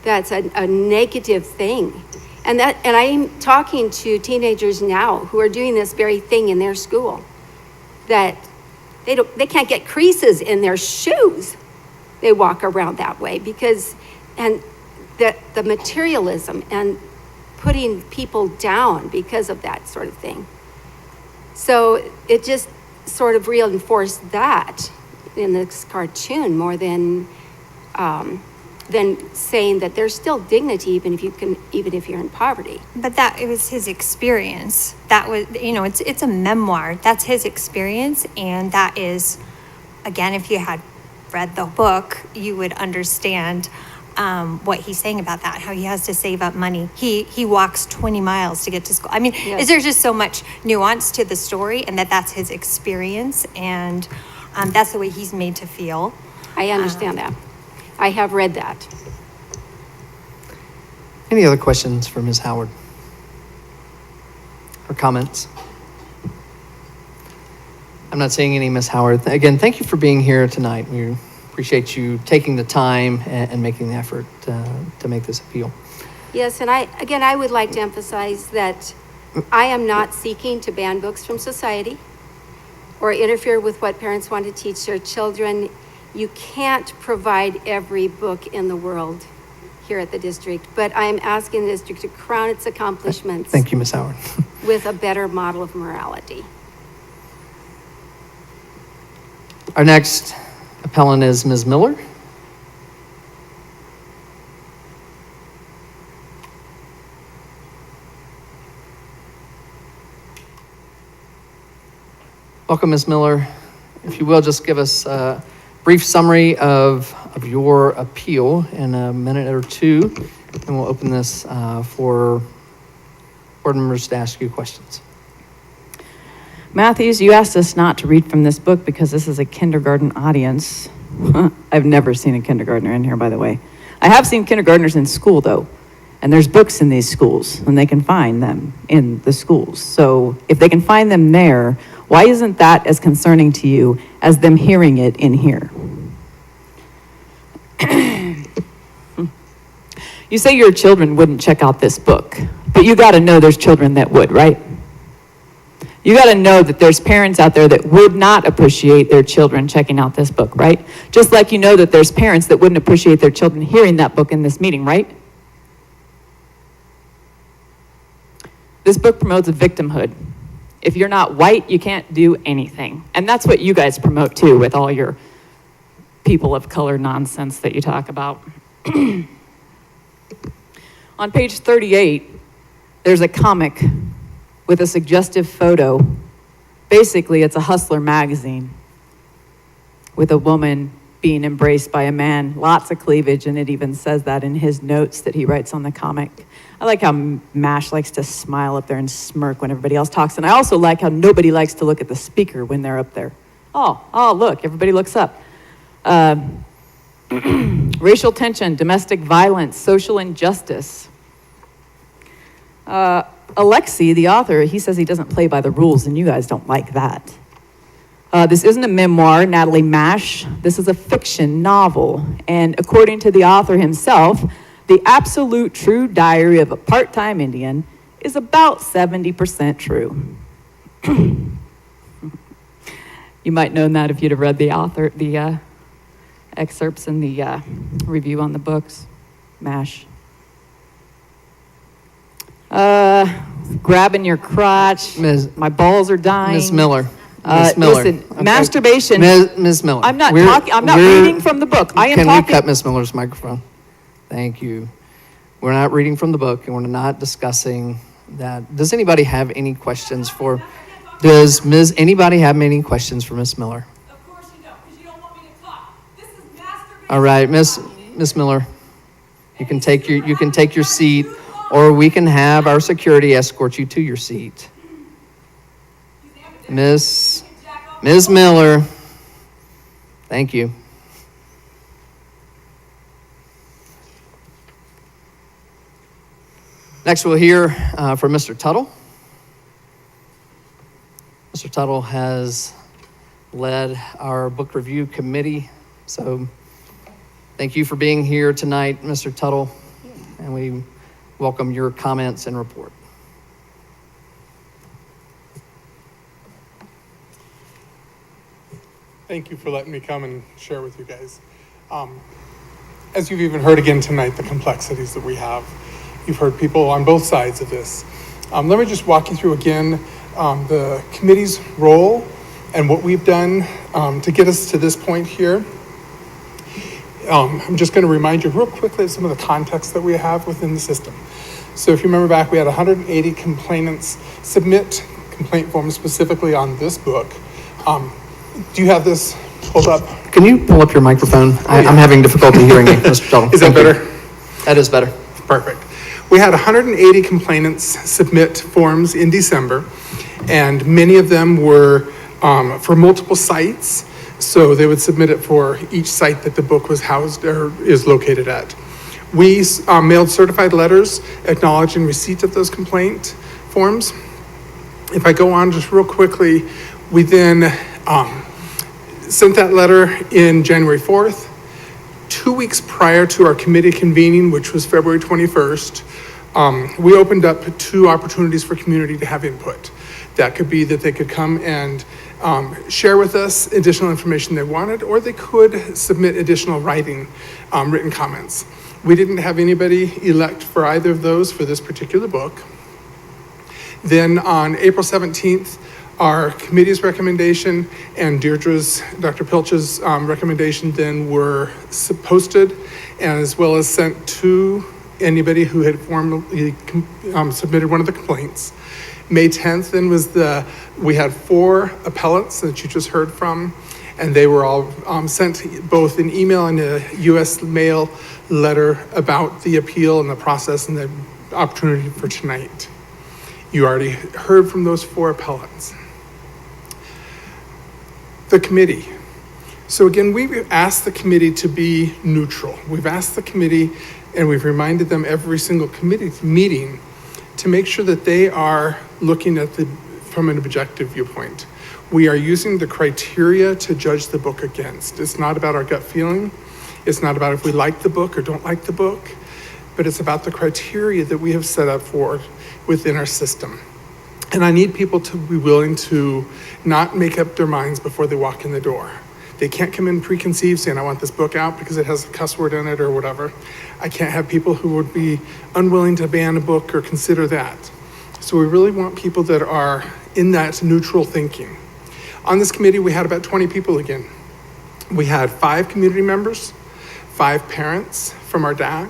a negative thing. And I'm talking to teenagers now who are doing this very thing in their school, that they can't get creases in their shoes. They walk around that way because, and the materialism and putting people down because of that sort of thing. So it just sort of reinforced that in this cartoon more than saying that there's still dignity even if you're in poverty.
But it was his experience. That was, it's a memoir. That's his experience, and that is, again, if you had read the book, you would understand what he's saying about that, how he has to save up money. He walks 20 miles to get to school. I mean,
Yes.
there's just so much nuance to the story, and that's his experience, and that's the way he's made to feel.
I understand that. I have read that.
Any other questions for Ms. Howard? Or comments? I'm not seeing any, Ms. Howard. Again, thank you for being here tonight. We appreciate you taking the time and making the effort to make this appeal.
Yes, and I would like to emphasize that I am not seeking to ban books from society or interfere with what parents want to teach their children. You can't provide every book in the world here at the district, but I'm asking the district to crown its accomplishments.
Thank you, Ms. Howard.
With a better model of morality.
Our next appellant is Ms. Miller. Welcome, Ms. Miller. If you will, just give us a brief summary of your appeal in a minute or two, and we'll open this for board members to ask you questions.
Matthews, you asked us not to read from this book because this is a kindergarten audience. I've never seen a kindergartner in here, by the way. I have seen kindergartners in school, though, and there's books in these schools, and they can find them in the schools. So if they can find them there, why isn't that as concerning to you as them hearing it in here? You say your children wouldn't check out this book, but you got to know there's children that would, right? You got to know that there's parents out there that would not appreciate their children checking out this book, right? Just like you know that there's parents that wouldn't appreciate their children hearing that book in this meeting, right? This book promotes victimhood. If you're not white, you can't do anything. And that's what you guys promote too with all your people of color nonsense that you talk about. On page 38, there's a comic with a suggestive photo. Basically, it's a Hustler magazine with a woman being embraced by a man, lots of cleavage, and it even says that in his notes that he writes on the comic. I like how MASH likes to smile up there and smirk when everybody else talks, and I also like how nobody likes to look at the speaker when they're up there. Oh, look, everybody looks up. Racial tension, domestic violence, social injustice. Alexi, the author, he says he doesn't play by the rules, and you guys don't like that. This isn't a memoir, Natalie Mash. This is a fiction novel. And according to the author himself, the absolute true diary of a part-time Indian is about 70% true. You might know that if you'd have read the excerpts in the review on the books. Mash. Grabbing your crotch. My balls are dying.
Ms. Miller. Ms. Miller.
Listen,
Okay.
masturbation.
Ms. Miller.
I'm not talking. I'm not reading from the book. I am
Can
talking.
we cut Ms. Miller's microphone? Thank you. We're not reading from the book, and we're not discussing that. Does anybody have any questions for? Does anybody have any questions for Ms. Miller?
Of course you don't, because you don't want me to talk. This is masturbation.
All right, Miss Miller, you can take your seat, or we can have our security escort you to your seat. Miss Miller, thank you. Next, we'll hear from Mr. Tuttle. Mr. Tuttle has led our book review committee, so thank you for being here tonight, Mr. Tuttle, and we welcome your comments and report.
Thank you for letting me come and share with you guys. As you've even heard again tonight, the complexities that we have. You've heard people on both sides of this. Let me just walk you through again the committee's role and what we've done to get us to this point here. I'm just going to remind you real quickly of some of the context that we have within the system. So if you remember back, we had 180 complainants submit complaint forms specifically on this book. Do you have this pulled up?
Can you pull up your microphone? I'm having difficulty hearing you, Mr. Tuttle.
Is that better?
That is better.
Perfect. We had 180 complainants submit forms in December, and many of them were for multiple sites. So they would submit it for each site that the book was housed or is located at. We mailed certified letters acknowledging receipt of those complaint forms. If I go on just real quickly, we then sent that letter in January 4th. 2 weeks prior to our committee convening, which was February 21st, we opened up 2 opportunities for community to have input. That could be that they could come and share with us additional information they wanted, or they could submit additional written comments. We didn't have anybody elect for either of those for this particular book. Then on April 17th, our committee's recommendation and Dr. Pilch's recommendation then were posted, and as well as sent to anybody who had formally submitted one of the complaints. May 10th then was we had 4 appellants that you just heard from, and they were all sent both an email and a U.S. mail letter about the appeal and the process and the opportunity for tonight. You already heard from those 4 appellants. The committee. So again, we've asked the committee to be neutral. We've asked the committee, and we've reminded them every single committee meeting to make sure that they are looking at from an objective viewpoint. We are using the criteria to judge the book against. It's not about our gut feeling. It's not about if we like the book or don't like the book, but it's about the criteria that we have set up for within our system. And I need people to be willing to not make up their minds before they walk in the door. They can't come in preconceived saying, I want this book out because it has a cuss word in it or whatever. I can't have people who would be unwilling to ban a book or consider that. So we really want people that are in that neutral thinking. On this committee, we had about 20 people again. We had 5 community members, 5 parents from our DAC,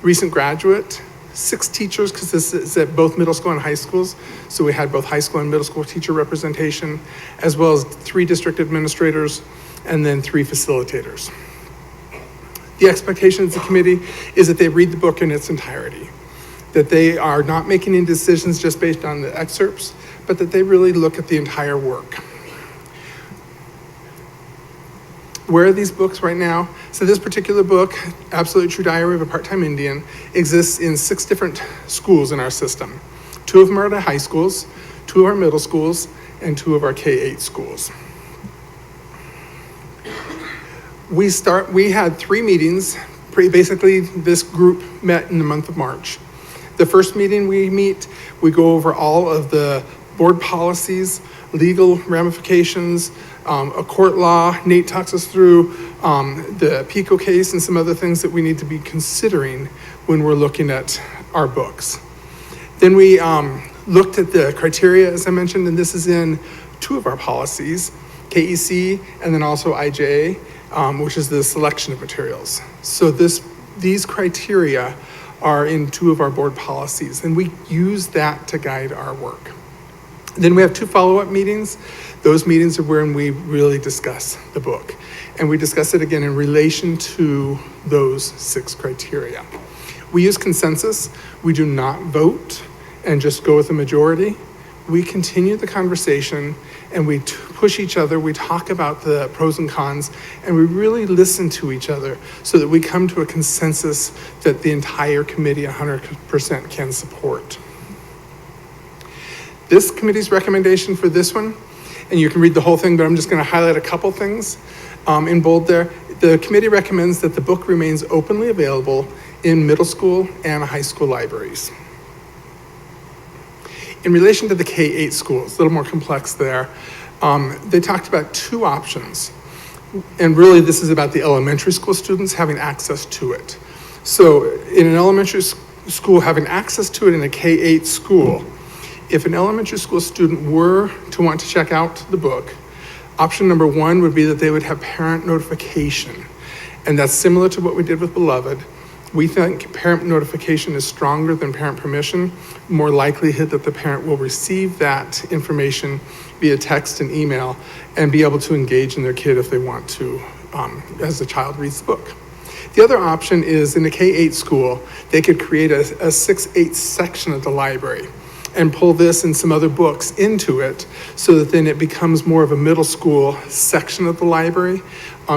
recent graduate, 6 teachers, because this is at both middle school and high schools. So we had both high school and middle school teacher representation, as well as 3 district administrators, and then 3 facilitators. The expectation of the committee is that they read the book in its entirety, that they are not making any decisions just based on the excerpts, but that they really look at the entire work. Where are these books right now? So this particular book, Absolutely True Diary of a Part-Time Indian, exists in 6 different schools in our system. 2 of them are at high schools, 2 of our middle schools, and 2 of our K-8 schools. We had 3 meetings. Basically, this group met in the month of March. The first meeting we go over all of the board policies, legal ramifications, a court law. Nate talks us through the PICO case and some other things that we need to be considering when we're looking at our books. Then we looked at the criteria, as I mentioned, and this is in 2 of our policies, KEC and then also IJA, which is the selection of materials. So these criteria are in 2 of our board policies, and we use that to guide our work. Then we have 2 follow-up meetings. Those meetings are when we really discuss the book. And we discuss it again in relation to those 6 criteria. We use consensus. We do not vote and just go with the majority. We continue the conversation and we push each other. We talk about the pros and cons, and we really listen to each other so that we come to a consensus that the entire committee 100% can support. This committee's recommendation for this one, and you can read the whole thing, but I'm just going to highlight a couple things in bold there. The committee recommends that the book remains openly available in middle school and high school libraries. In relation to the K-8 schools, a little more complex there, they talked about 2 options. And really, this is about the elementary school students having access to it. So in an elementary school having access to it in a K-8 school, if an elementary school student were to want to check out the book, option number one would be that they would have parent notification. And that's similar to what we did with Beloved. We think parent notification is stronger than parent permission, more likelihood that the parent will receive that information via text and email and be able to engage in their kid if they want to, as the child reads the book. The other option is in a K-8 school, they could create a 6-8 section of the library and pull this and some other books into it so that then it becomes more of a middle school section of the library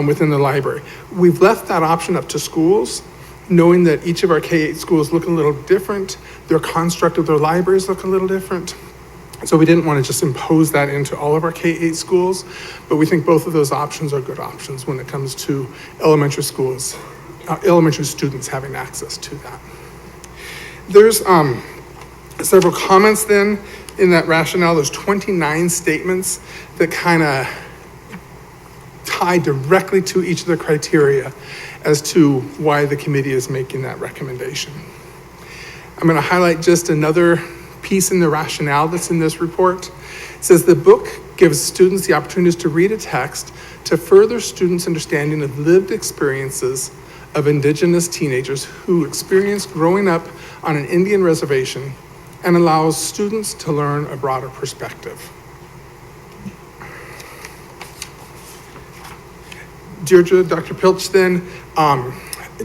within the library. We've left that option up to schools, knowing that each of our K-8 schools look a little different, their construct of their libraries look a little different. So we didn't want to just impose that into all of our K-8 schools, but we think both of those options are good options when it comes to elementary schools, elementary students having access to that. There's several comments then in that rationale. There's 29 statements that kind of tie directly to each of the criteria as to why the committee is making that recommendation. I'm going to highlight just another piece in the rationale that's in this report. It says the book gives students the opportunities to read a text to further students' understanding of lived experiences of Indigenous teenagers who experienced growing up on an Indian reservation and allows students to learn a broader perspective. Deirdre, Dr. Pilch then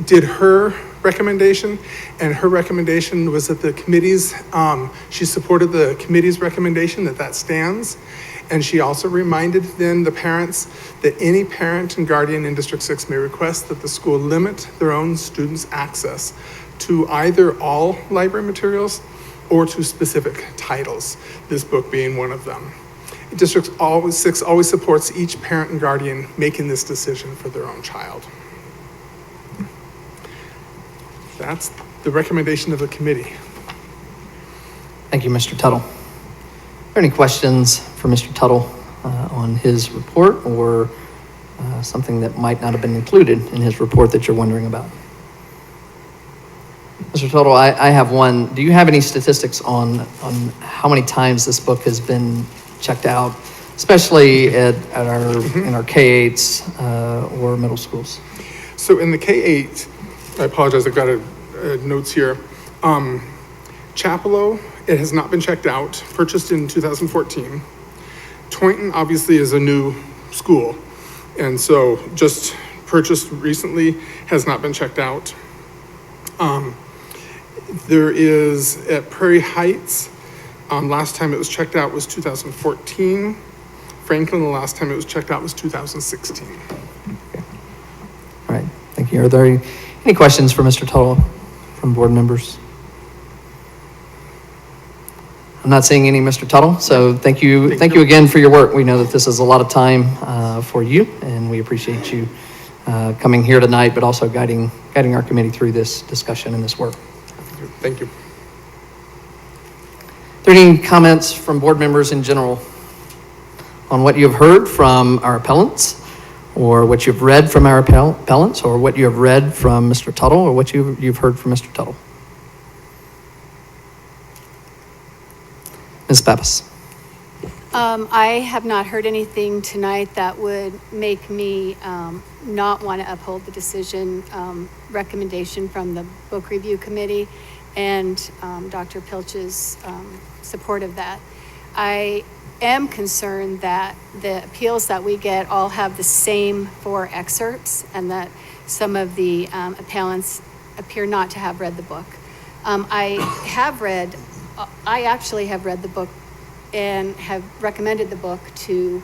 did her recommendation, and her recommendation was that the committee's, she supported the committee's recommendation that stands. And she also reminded then the parents that any parent and guardian in District 6 may request that the school limit their own students' access to either all library materials or to specific titles, this book being one of them. District 6 always supports each parent and guardian making this decision for their own child. That's the recommendation of the committee.
Thank you, Mr. Tuttle. Are there any questions for Mr. Tuttle on his report or something that might not have been included in his report that you're wondering about? Mr. Tuttle, I have one. Do you have any statistics on how many times this book has been checked out, especially in our K-8s or middle schools?
So in the K-8, I apologize, I've got notes here. Chapelo, it has not been checked out, purchased in 2014. Toynton obviously is a new school, and so just purchased recently, has not been checked out. There is at Prairie Heights, last time it was checked out was 2014. Franklin, the last time it was checked out was 2016.
Okay. All right, thank you. Are there any questions for Mr. Tuttle from board members? I'm not seeing any, Mr. Tuttle, so thank you again for your work. We know that this is a lot of time for you, and we appreciate you coming here tonight, but also guiding our committee through this discussion and this work.
Thank you.
Are there any comments from board members in general on what you have heard from our appellants, or what you've read from our appellants, or what you have read from Mr. Tuttle, or what you've heard from Mr. Tuttle? Ms. Pappas.
I have not heard anything tonight that would make me not want to uphold the decision recommendation from the book review committee and Dr. Pilch's support of that. I am concerned that the appeals that we get all have the same 4 excerpts and that some of the appellants appear not to have read the book. I actually have read the book and have recommended the book to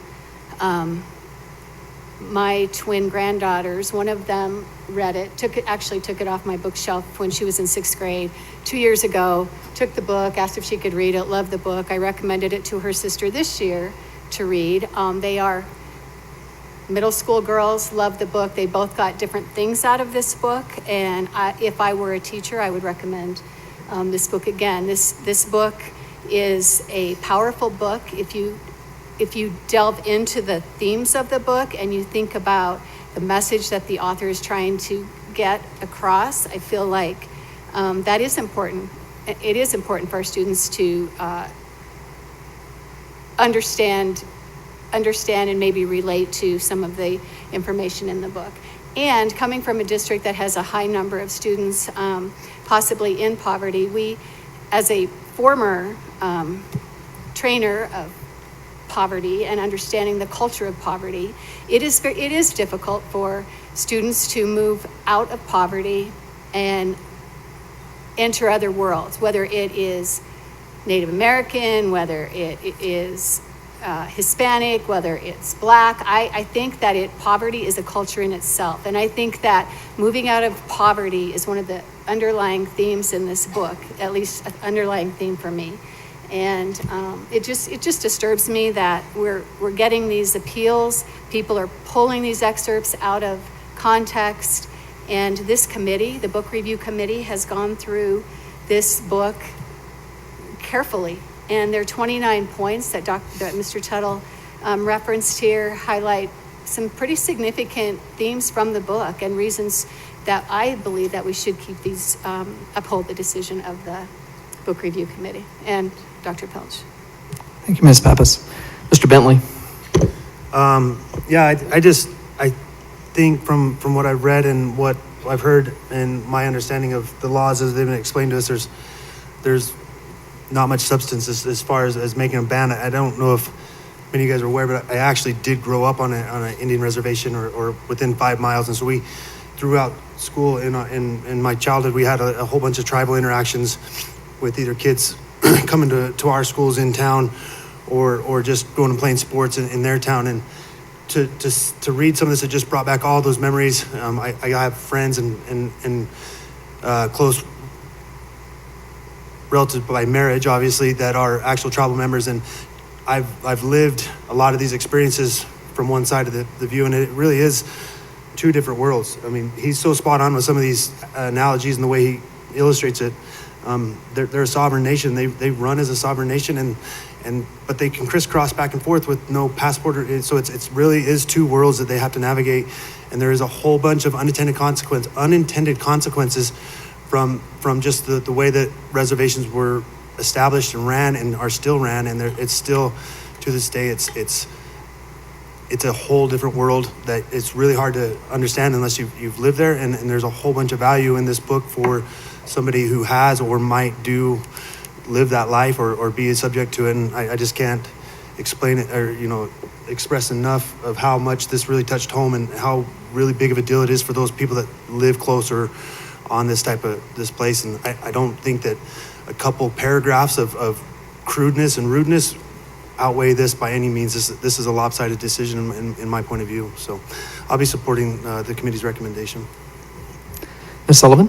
my twin granddaughters. One of them read it, took it off my bookshelf when she was in 6th grade 2 years ago, took the book, asked if she could read it, loved the book. I recommended it to her sister this year to read. They are middle school girls, love the book. They both got different things out of this book, and if I were a teacher, I would recommend this book again. This book is a powerful book. If you if you delve into the themes of the book and you think about the message that the author is trying to get across, I feel like that is important. It is important for our students to understand and maybe relate to some of the information in the book. And coming from a district that has a high number of students possibly in poverty, we, as a former trainer of poverty and understanding the culture of poverty, it is difficult for students to move out of poverty and enter other worlds, whether it is Native American, whether it is Hispanic, whether it's Black. I think that poverty is a culture in itself. And I think that moving out of poverty is one of the underlying themes in this book, at least an underlying theme for me. And it just disturbs me that we're getting these appeals. People are pulling these excerpts out of context. And this committee, the book review committee, has gone through this book carefully. And there are 29 points that Mr. Tuttle referenced here, highlight some pretty significant themes from the book and reasons that I believe that we should keep these, uphold the decision of the book review committee. And Dr. Pelch.
Thank you, Ms. Pappas. Mr. Bentley.
Yeah, I think from what I've read and what I've heard and my understanding of the laws as they've been explained to us, there's not much substance as far as making a ban. I don't know if many of you guys are aware, but I actually did grow up on an Indian reservation or within 5 miles. And so we, throughout school in my childhood, we had a whole bunch of tribal interactions with either kids coming to our schools in town or just going and playing sports in their town. And to read some of this, it just brought back all those memories. I have friends and close relatives by marriage, obviously, that are actual tribal members, and I've lived a lot of these experiences from one side of the view, and it really is two different worlds. I mean, he's so spot on with some of these analogies and the way he illustrates it. They're a sovereign nation. They run as a sovereign nation, but they can crisscross back and forth with no passport. So it's really is two worlds that they have to navigate, and there is a whole bunch of unintended consequences from just the way that reservations were established and ran and are still ran, and it's still to this day it's a whole different world that it's really hard to understand unless you've lived there, and there's a whole bunch of value in this book for somebody who has or might live that life or be subject to it. And I just can't explain it or express enough of how much this really touched home and how really big of a deal it is for those people that live closer on this place. And I don't think that a couple paragraphs of crudeness and rudeness outweigh this by any means. This is a lopsided decision in my point of view. So I'll be supporting the committee's recommendation.
Ms. Sullivan?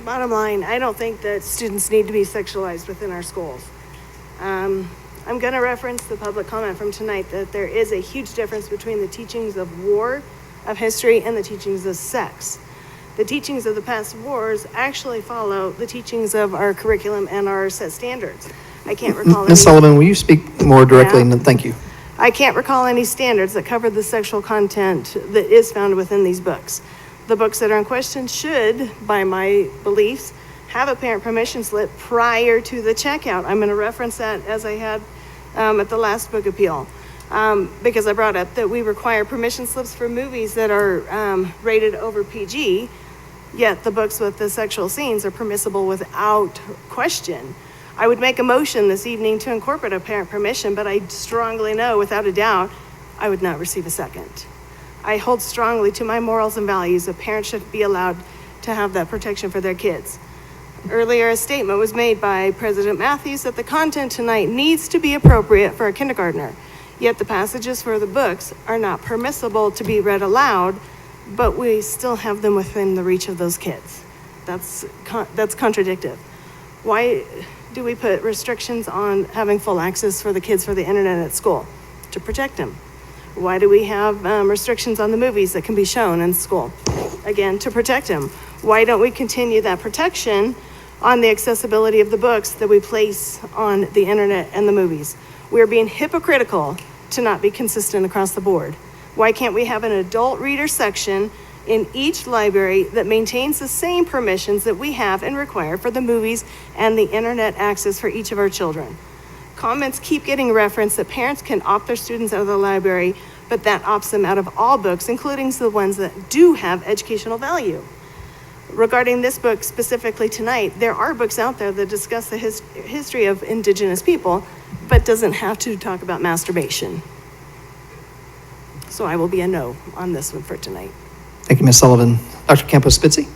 Bottom line, I don't think that students need to be sexualized within our schools. I'm going to reference the public comment from tonight that there is a huge difference between the teachings of war, of history, and the teachings of sex. The teachings of the past wars actually follow the teachings of our curriculum and our set standards. I can't recall
Ms. Sullivan, will you speak more directly?
Yeah.
Thank you.
I can't recall any standards that cover the sexual content that is found within these books. The books that are in question should, by my beliefs, have a parent permission slip prior to the checkout. I'm going to reference that as I had at the last book appeal, because I brought up that we require permission slips for movies that are rated over PG, yet the books with the sexual scenes are permissible without question. I would make a motion this evening to incorporate a parent permission, but I strongly know, without a doubt, I would not receive a second. I hold strongly to my morals and values that parents should be allowed to have that protection for their kids. Earlier, a statement was made by President Matthews that the content tonight needs to be appropriate for a kindergartner, yet the passages for the books are not permissible to be read aloud, but we still have them within the reach of those kids. That's contradictive. Why do we put restrictions on having full access for the kids for the internet at school? To protect them. Why do we have restrictions on the movies that can be shown in school? Again, to protect them. Why don't we continue that protection on the accessibility of the books that we place on the internet and the movies. We are being hypocritical to not be consistent across the board. Why can't we have an adult reader section in each library that maintains the same permissions that we have and require for the movies and the internet access for each of our children? Comments keep getting referenced that parents can opt their students out of the library, but that opts them out of all books, including the ones that do have educational value. Regarding this book specifically tonight, there are books out there that discuss the history of Indigenous people, but doesn't have to talk about masturbation. So I will be a no on this one for tonight.
Thank you, Ms. Sullivan. Dr. Campos-Spitzy?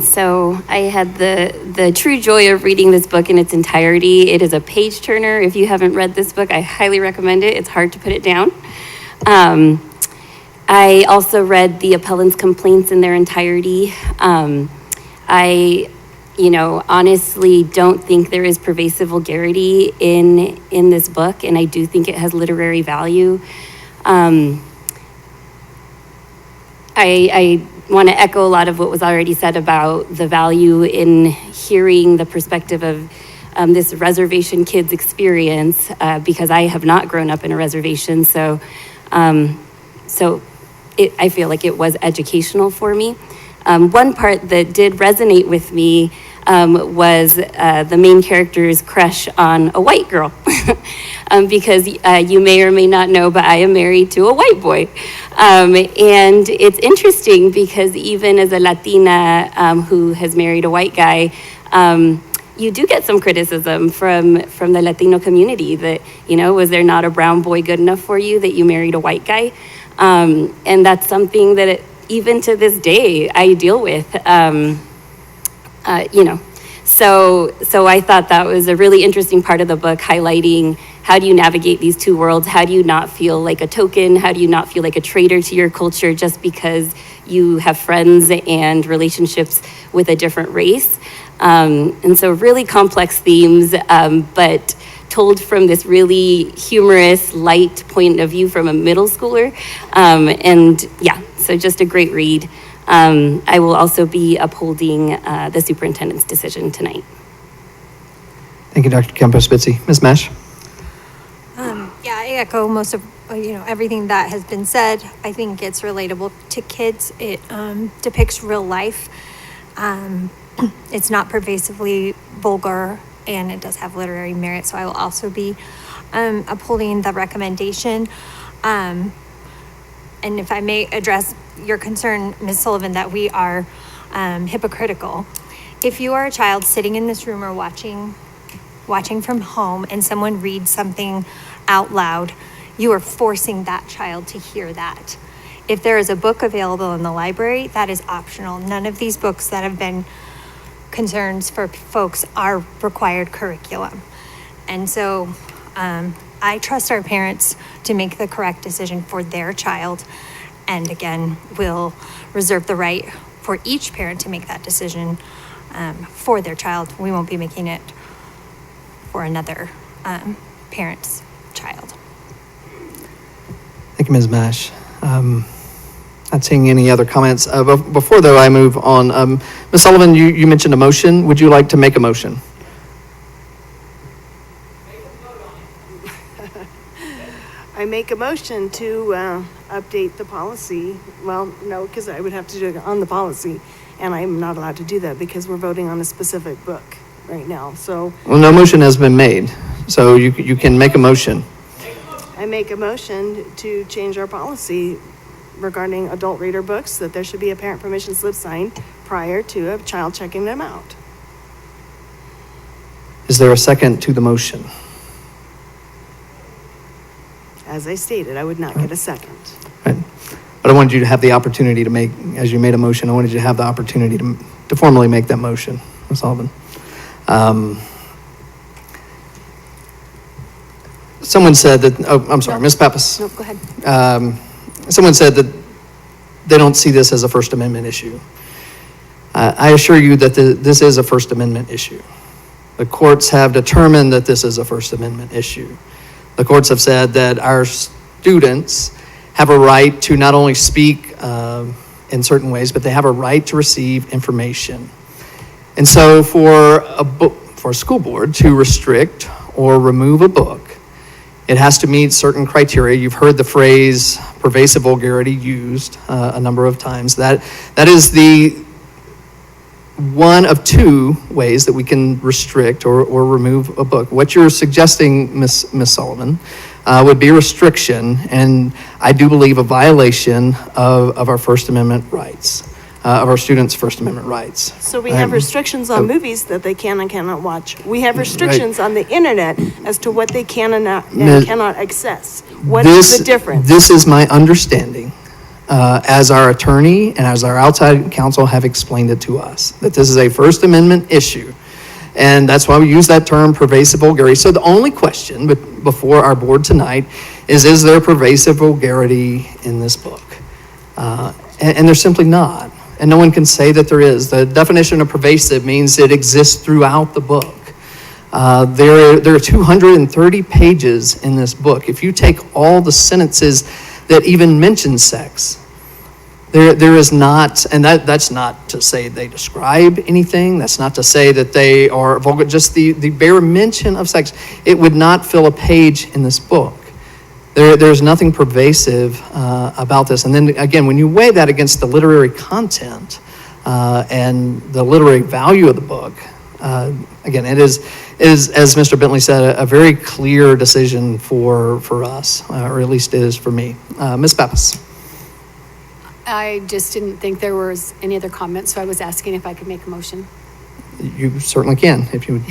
So I had the true joy of reading this book in its entirety. It is a page turner. If you haven't read this book, I highly recommend it. It's hard to put it down. I also read the appellant's complaints in their entirety. I, honestly don't think there is pervasive vulgarity in this book, and I do think it has literary value. I want to echo a lot of what was already said about the value in hearing the perspective of this reservation kids experience, because I have not grown up in a reservation, so I feel like it was educational for me. One part that did resonate with me was the main character's crush on a white girl, because you may or may not know, but I am married to a white boy. And it's interesting because even as a Latina who has married a white guy, you do get some criticism from the Latino community that, was there not a brown boy good enough for you that you married a white guy? And that's something that even to this day I deal with, So I thought that was a really interesting part of the book, highlighting how do you navigate these two worlds? How do you not feel like a token? How do you not feel like a traitor to your culture just because you have friends and relationships with a different race? And so really complex themes, but told from this really humorous, light point of view from a middle schooler. So just a great read. I will also be upholding the superintendent's decision tonight.
Thank you, Dr. Campos-Spitzy. Ms. Mash?
I echo most of, everything that has been said. I think it's relatable to kids. It depicts real life. It's not pervasively vulgar, and it does have literary merit, so I will also be upholding the recommendation. And if I may address your concern, Ms. Sullivan, that we are hypocritical. If you are a child sitting in this room or watching from home and someone reads something out loud, you are forcing that child to hear that. If there is a book available in the library, that is optional. None of these books that have been concerns for folks are required curriculum. And so I trust our parents to make the correct decision for their child. And again, we'll reserve the right for each parent to make that decision for their child. We won't be making it for another parent's child.
Thank you, Ms. Mash. Not seeing any other comments. Before, though, I move on, Ms. Sullivan, you mentioned a motion. Would you like to make a motion?
I make a motion to update the policy. Well, no, because I would have to do it on the policy, and I'm not allowed to do that because we're voting on a specific book right now, so.
Well, no motion has been made, so you can make a motion.
I make a motion to change our policy regarding adult reader books, that there should be a parent permission slip signed prior to a child checking them out.
Is there a second to the motion?
As I stated, I would not get a second.
Right. But I wanted you to have the opportunity to make, as you made a motion, I wanted you to have the opportunity to formally make that motion, Ms. Sullivan. Someone said that, I'm sorry, Ms. Pappas.
No, go ahead.
Someone said that they don't see this as a First Amendment issue. I assure you that this is a First Amendment issue. The courts have determined that this is a First Amendment issue. The courts have said that our students have a right to not only speak in certain ways, but they have a right to receive information. And so for a school board to restrict or remove a book, it has to meet certain criteria. You've heard the phrase pervasive vulgarity used a number of times. That is the one of two ways that we can restrict or remove a book. What you're suggesting, Miss Sullivan, would be restriction, and I do believe a violation of our First Amendment rights, of our students' First Amendment rights.
So we have restrictions on movies that they can and cannot watch. We have restrictions on the internet as to what they can and cannot access. What is the difference?
This is my understanding, as our attorney and as our outside counsel have explained it to us, that this is a First Amendment issue. And that's why we use that term pervasive vulgarity. So the only question before our board tonight is there pervasive vulgarity in this book? And there's simply not. And no one can say that there is. The definition of pervasive means it exists throughout the book. There are 230 pages in this book. If you take all the sentences that even mention sex, there is not, and that's not to say they describe anything. That's not to say that they are vulgar. Just the bare mention of sex, it would not fill a page in this book. There's nothing pervasive about this. And then again, when you weigh that against the literary content and the literary value of the book, again, it is, as Mr. Bentley said, a very clear decision for us, or at least it is for me. Ms. Pappas.
I just didn't think there was any other comments, so I was asking if I could make a motion.
You certainly can, if you would.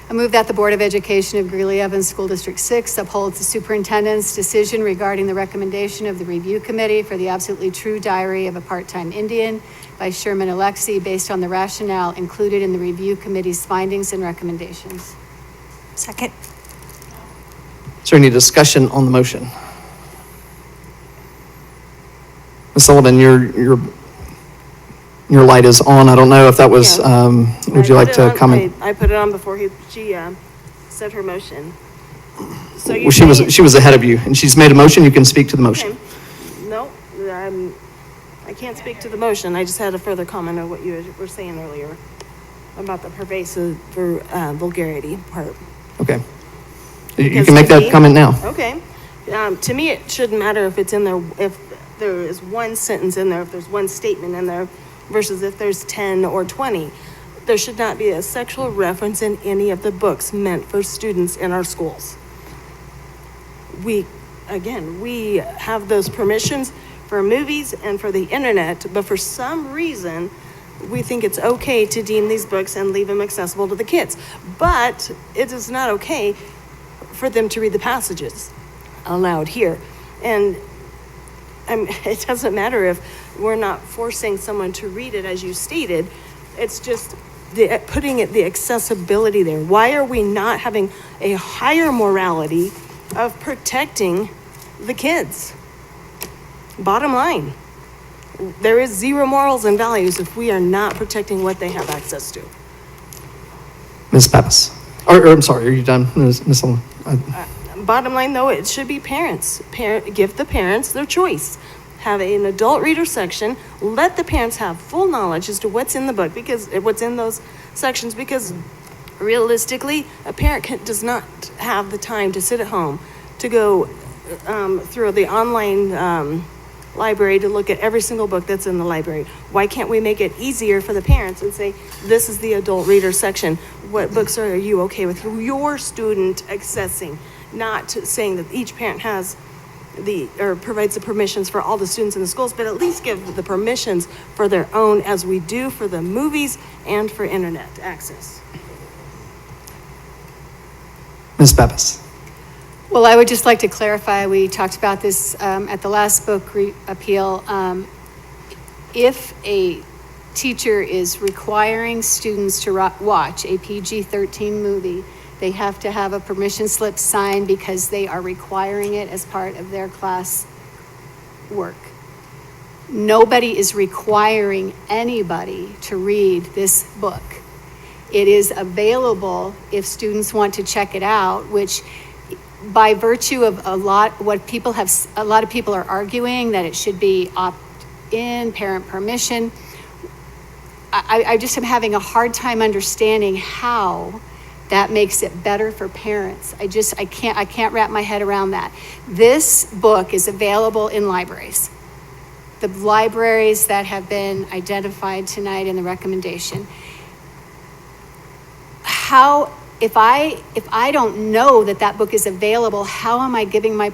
I move that the Board of Education of Greeley Evans School District 6 upholds the superintendent's decision regarding the recommendation of the review committee for the Absolutely True Diary of a Part-Time Indian by Sherman Alexie based on the rationale included in the review committee's findings and recommendations.
Second.
Is there any discussion on the motion? Ms. Sullivan, your light is on. I don't know if that was, would you like to comment?
I put it on before she said her motion. So
Well, she was ahead of you, and she's made a motion. You can speak to the motion.
Okay. No, I can't speak to the motion. I just had a further comment on what you were saying earlier about the pervasive vulgarity part.
Okay. You can make that comment now.
Okay. To me, it shouldn't matter if it's in there, if there is one sentence in there, if there's one statement in there, versus if there's 10 or 20. There should not be a sexual reference in any of the books meant for students in our schools. We have those permissions for movies and for the internet, but for some reason, we think it's okay to deem these books and leave them accessible to the kids. But it is not okay for them to read the passages aloud here. And it doesn't matter if we're not forcing someone to read it as you stated. It's just putting the accessibility there. Why are we not having a higher morality of protecting the kids? Bottom line, there is zero morals and values if we are not protecting what they have access to.
Ms. Pappas. Or I'm sorry, are you done, Ms. Sullivan?
Bottom line, though, it should be parents. Give the parents their choice. Have an adult reader section. Let the parents have full knowledge as to what's in the book, because what's in those sections, because realistically, a parent does not have the time to sit at home to go through the online library to look at every single book that's in the library. Why can't we make it easier for the parents and say, this is the adult reader section. What books are you okay with your student accessing? Not saying that each parent has provides the permissions for all the students in the schools, but at least give the permissions for their own, as we do for the movies and for internet access.
Ms. Pappas.
Well, I would just like to clarify, we talked about this at the last book appeal. If a teacher is requiring students to watch a PG-13 movie, they have to have a permission slip signed because they are requiring it as part of their class work. Nobody is requiring anybody to read this book. It is available if students want to check it out, which by virtue of a lot of people are arguing that it should be opt-in, parent permission. I just am having a hard time understanding how that makes it better for parents. I can't wrap my head around that. This book is available in libraries. The libraries that have been identified tonight in the recommendation. How, if I don't know that book is available, how am I giving my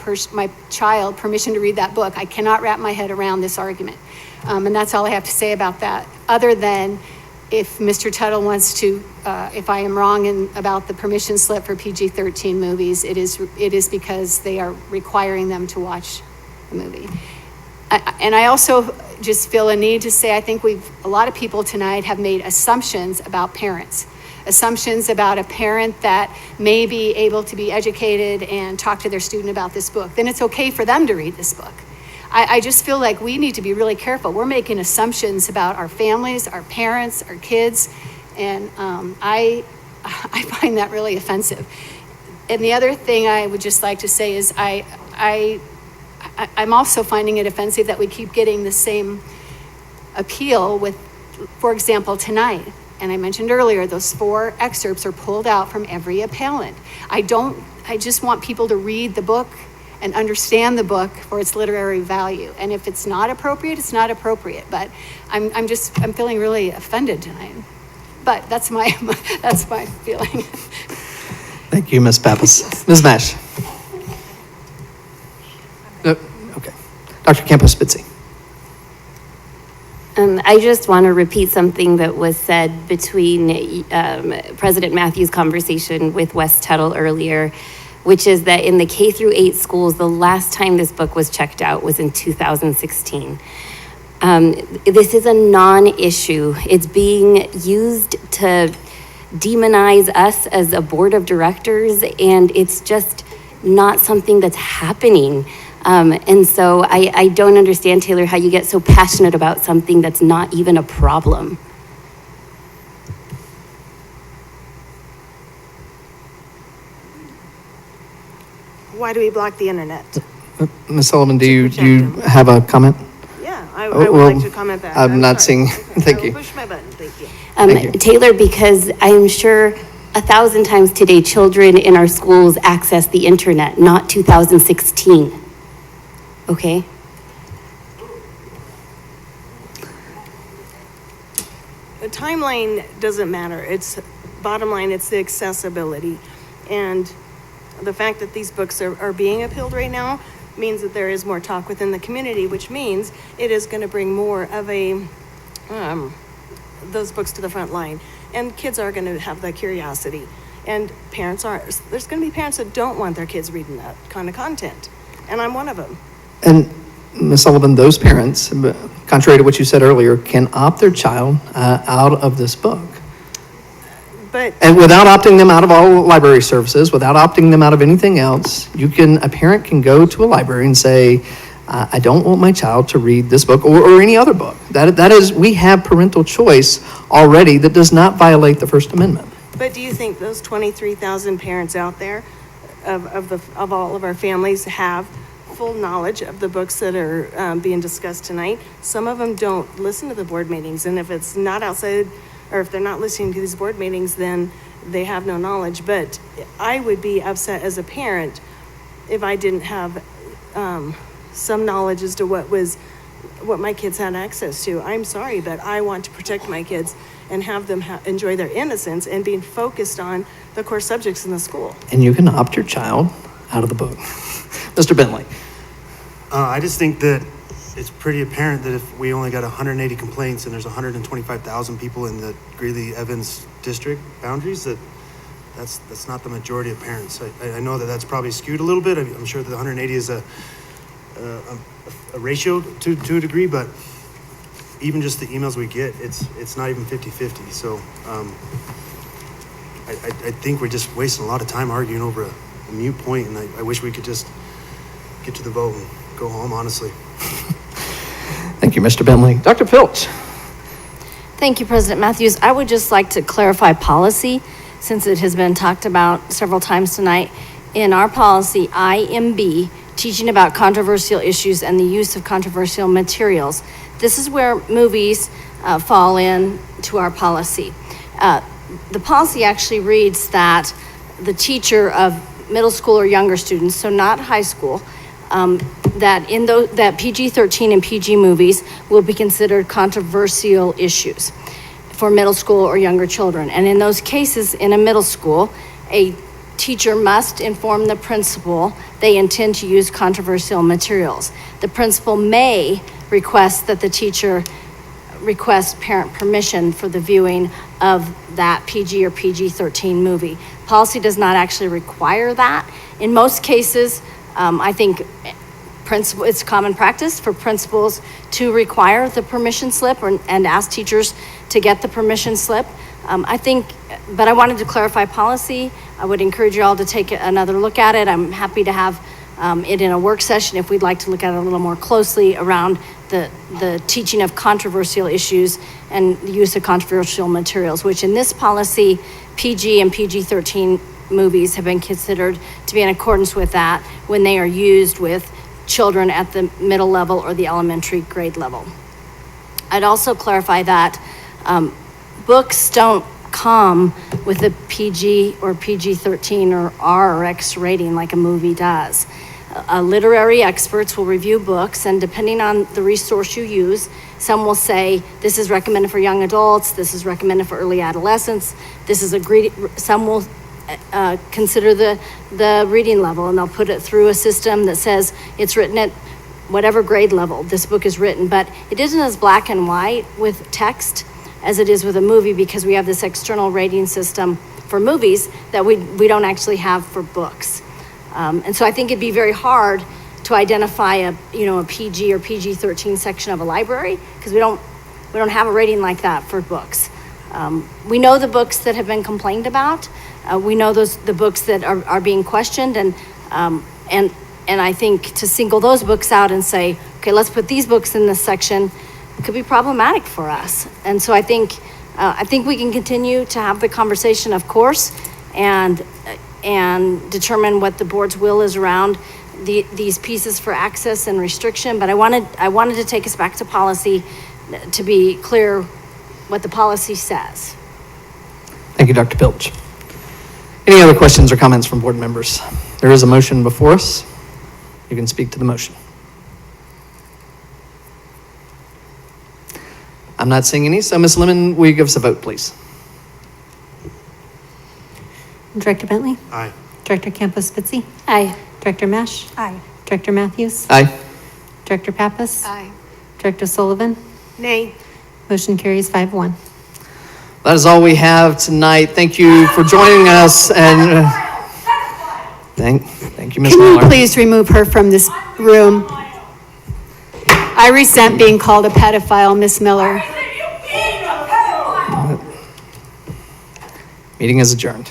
child permission to read that book? I cannot wrap my head around this argument. And that's all I have to say about that, other than if Mr. Tuttle wants to, if I am wrong about the permission slip for PG-13 movies, it is because they are requiring them to watch the movie. And I also just feel a need to say, I think a lot of people tonight have made assumptions about parents. Assumptions about a parent that may be able to be educated and talk to their student about this book. Then it's okay for them to read this book. I just feel like we need to be really careful. We're making assumptions about our families, our parents, our kids, and I find that really offensive. And the other thing I would just like to say is I'm also finding it offensive that we keep getting the same appeal with, for example, tonight. And I mentioned earlier, those 4 excerpts are pulled out from every appellant. I just want people to read the book and understand the book for its literary value. And if it's not appropriate, it's not appropriate. But I'm feeling really offended tonight. But that's my feeling.
Thank you, Ms. Pappas. Ms. Mash. Okay. Dr. Campos-Spitzy.
I just want to repeat something that was said between President Matthews' conversation with Wes Tuttle earlier, which is that in the K through 8 schools, the last time this book was checked out was in 2016. This is a non-issue. It's being used to demonize us as a board of directors, and it's just not something that's happening. And so I don't understand, Taylor, how you get so passionate about something that's not even a problem.
Why do we block the internet?
Ms. Sullivan, do you have a comment?
Yeah, I would like to comment back.
I'm not
sorry.
seeing, thank you.
Push my button, thank you.
Thank you.
Taylor, because I'm sure 1,000 times today, children in our schools access the internet, not 2016. Okay?
The timeline doesn't matter. It's bottom line, it's the accessibility. And the fact that these books are being appealed right now means that there is more talk within the community, which means it is going to bring more of those books to the front line. And kids are going to have that curiosity. And there's going to be parents that don't want their kids reading that kind of content. And I'm one of them.
And Ms. Sullivan, those parents, contrary to what you said earlier, can opt their child out of this book. And without opting them out of all library services, without opting them out of anything else, a parent can go to a library and say, I don't want my child to read this book or any other book. That is, we have parental choice already that does not violate the First Amendment.
But do you think those 23,000 parents out there of all of our families have full knowledge of the books that are being discussed tonight? Some of them don't listen to the board meetings, and if it's not outside, or if they're not listening to these board meetings, then they have no knowledge. But I would be upset as a parent if I didn't have some knowledge as to what my kids had access to. I'm sorry, but I want to protect my kids and have them enjoy their innocence and being focused on the core subjects in the school.
And you can opt your child out of the book. Mr. Bentley.
I just think that it's pretty apparent that if we only got 180 complaints and there's 125,000 people in the Greeley-Evans district boundaries, that's not the majority of parents. I know that that's probably skewed a little bit. I'm sure that the 180 is a ratio to a degree, but even just the emails we get, it's not even 50-50. So I think we're just wasting a lot of time arguing over a mute point, and I wish we could just get to the vote and go home, honestly.
Thank you, Mr. Bentley. Dr. Pilch.
Thank you, President Matthews. I would just like to clarify policy, since it has been talked about several times tonight. In our policy, IMB, teaching about controversial issues and the use of controversial materials. This is where movies fall in to our policy. The policy actually reads that the teacher of middle school or younger students, so not high school, that PG-13 and PG movies will be considered controversial issues for middle school or younger children. And in those cases, in a middle school, a teacher must inform the principal they intend to use controversial materials. The principal may request that the teacher request parent permission for the viewing of that PG or PG-13 movie. Policy does not actually require that. In most cases, I think it's common practice for principals to require the permission slip and ask teachers to get the permission slip. But I wanted to clarify policy. I would encourage you all to take another look at it. I'm happy to have it in a work session if we'd like to look at it a little more closely around the teaching of controversial issues and the use of controversial materials, which in this policy, PG and PG-13 movies have been considered to be in accordance with that when they are used with children at the middle level or the elementary grade level. I'd also clarify that books don't come with a PG or PG-13 or R or X rating like a movie does. Literary experts will review books, and depending on the resource you use, some will say this is recommended for young adults, this is recommended for early adolescents, some will consider the reading level, and they'll put it through a system that says it's written at whatever grade level this book is written. But it isn't as black and white with text as it is with a movie, because we have this external rating system for movies that we don't actually have for books. And so I think it'd be very hard to identify a PG or PG-13 section of a library, because we don't have a rating like that for books. We know the books that have been complained about. We know the books that are being questioned, and I think to single those books out and say, okay, let's put these books in this section, could be problematic for us. And so I think we can continue to have the conversation, of course, and determine what the board's will is around these pieces for access and restriction. But I wanted to take us back to policy to be clear what the policy says.
Thank you, Dr. Pilch. Any other questions or comments from board members? There is a motion before us. You can speak to the motion. I'm not seeing any, so Ms. Lemon, will you give us a vote, please?
Director Bentley?
Aye.
Director Campos-Spitzy?
Aye.
Director Mesh?
Aye.
Director Matthews?
Aye.
Director Pappas?
Aye.
Director Sullivan?
Nay.
Motion carries 5-1.
That is all we have tonight. Thank you for joining us, and thank you, Ms.
Can
Miller.
you please remove her from this room? I resent being called a pedophile, Miss Miller.
Meeting is adjourned.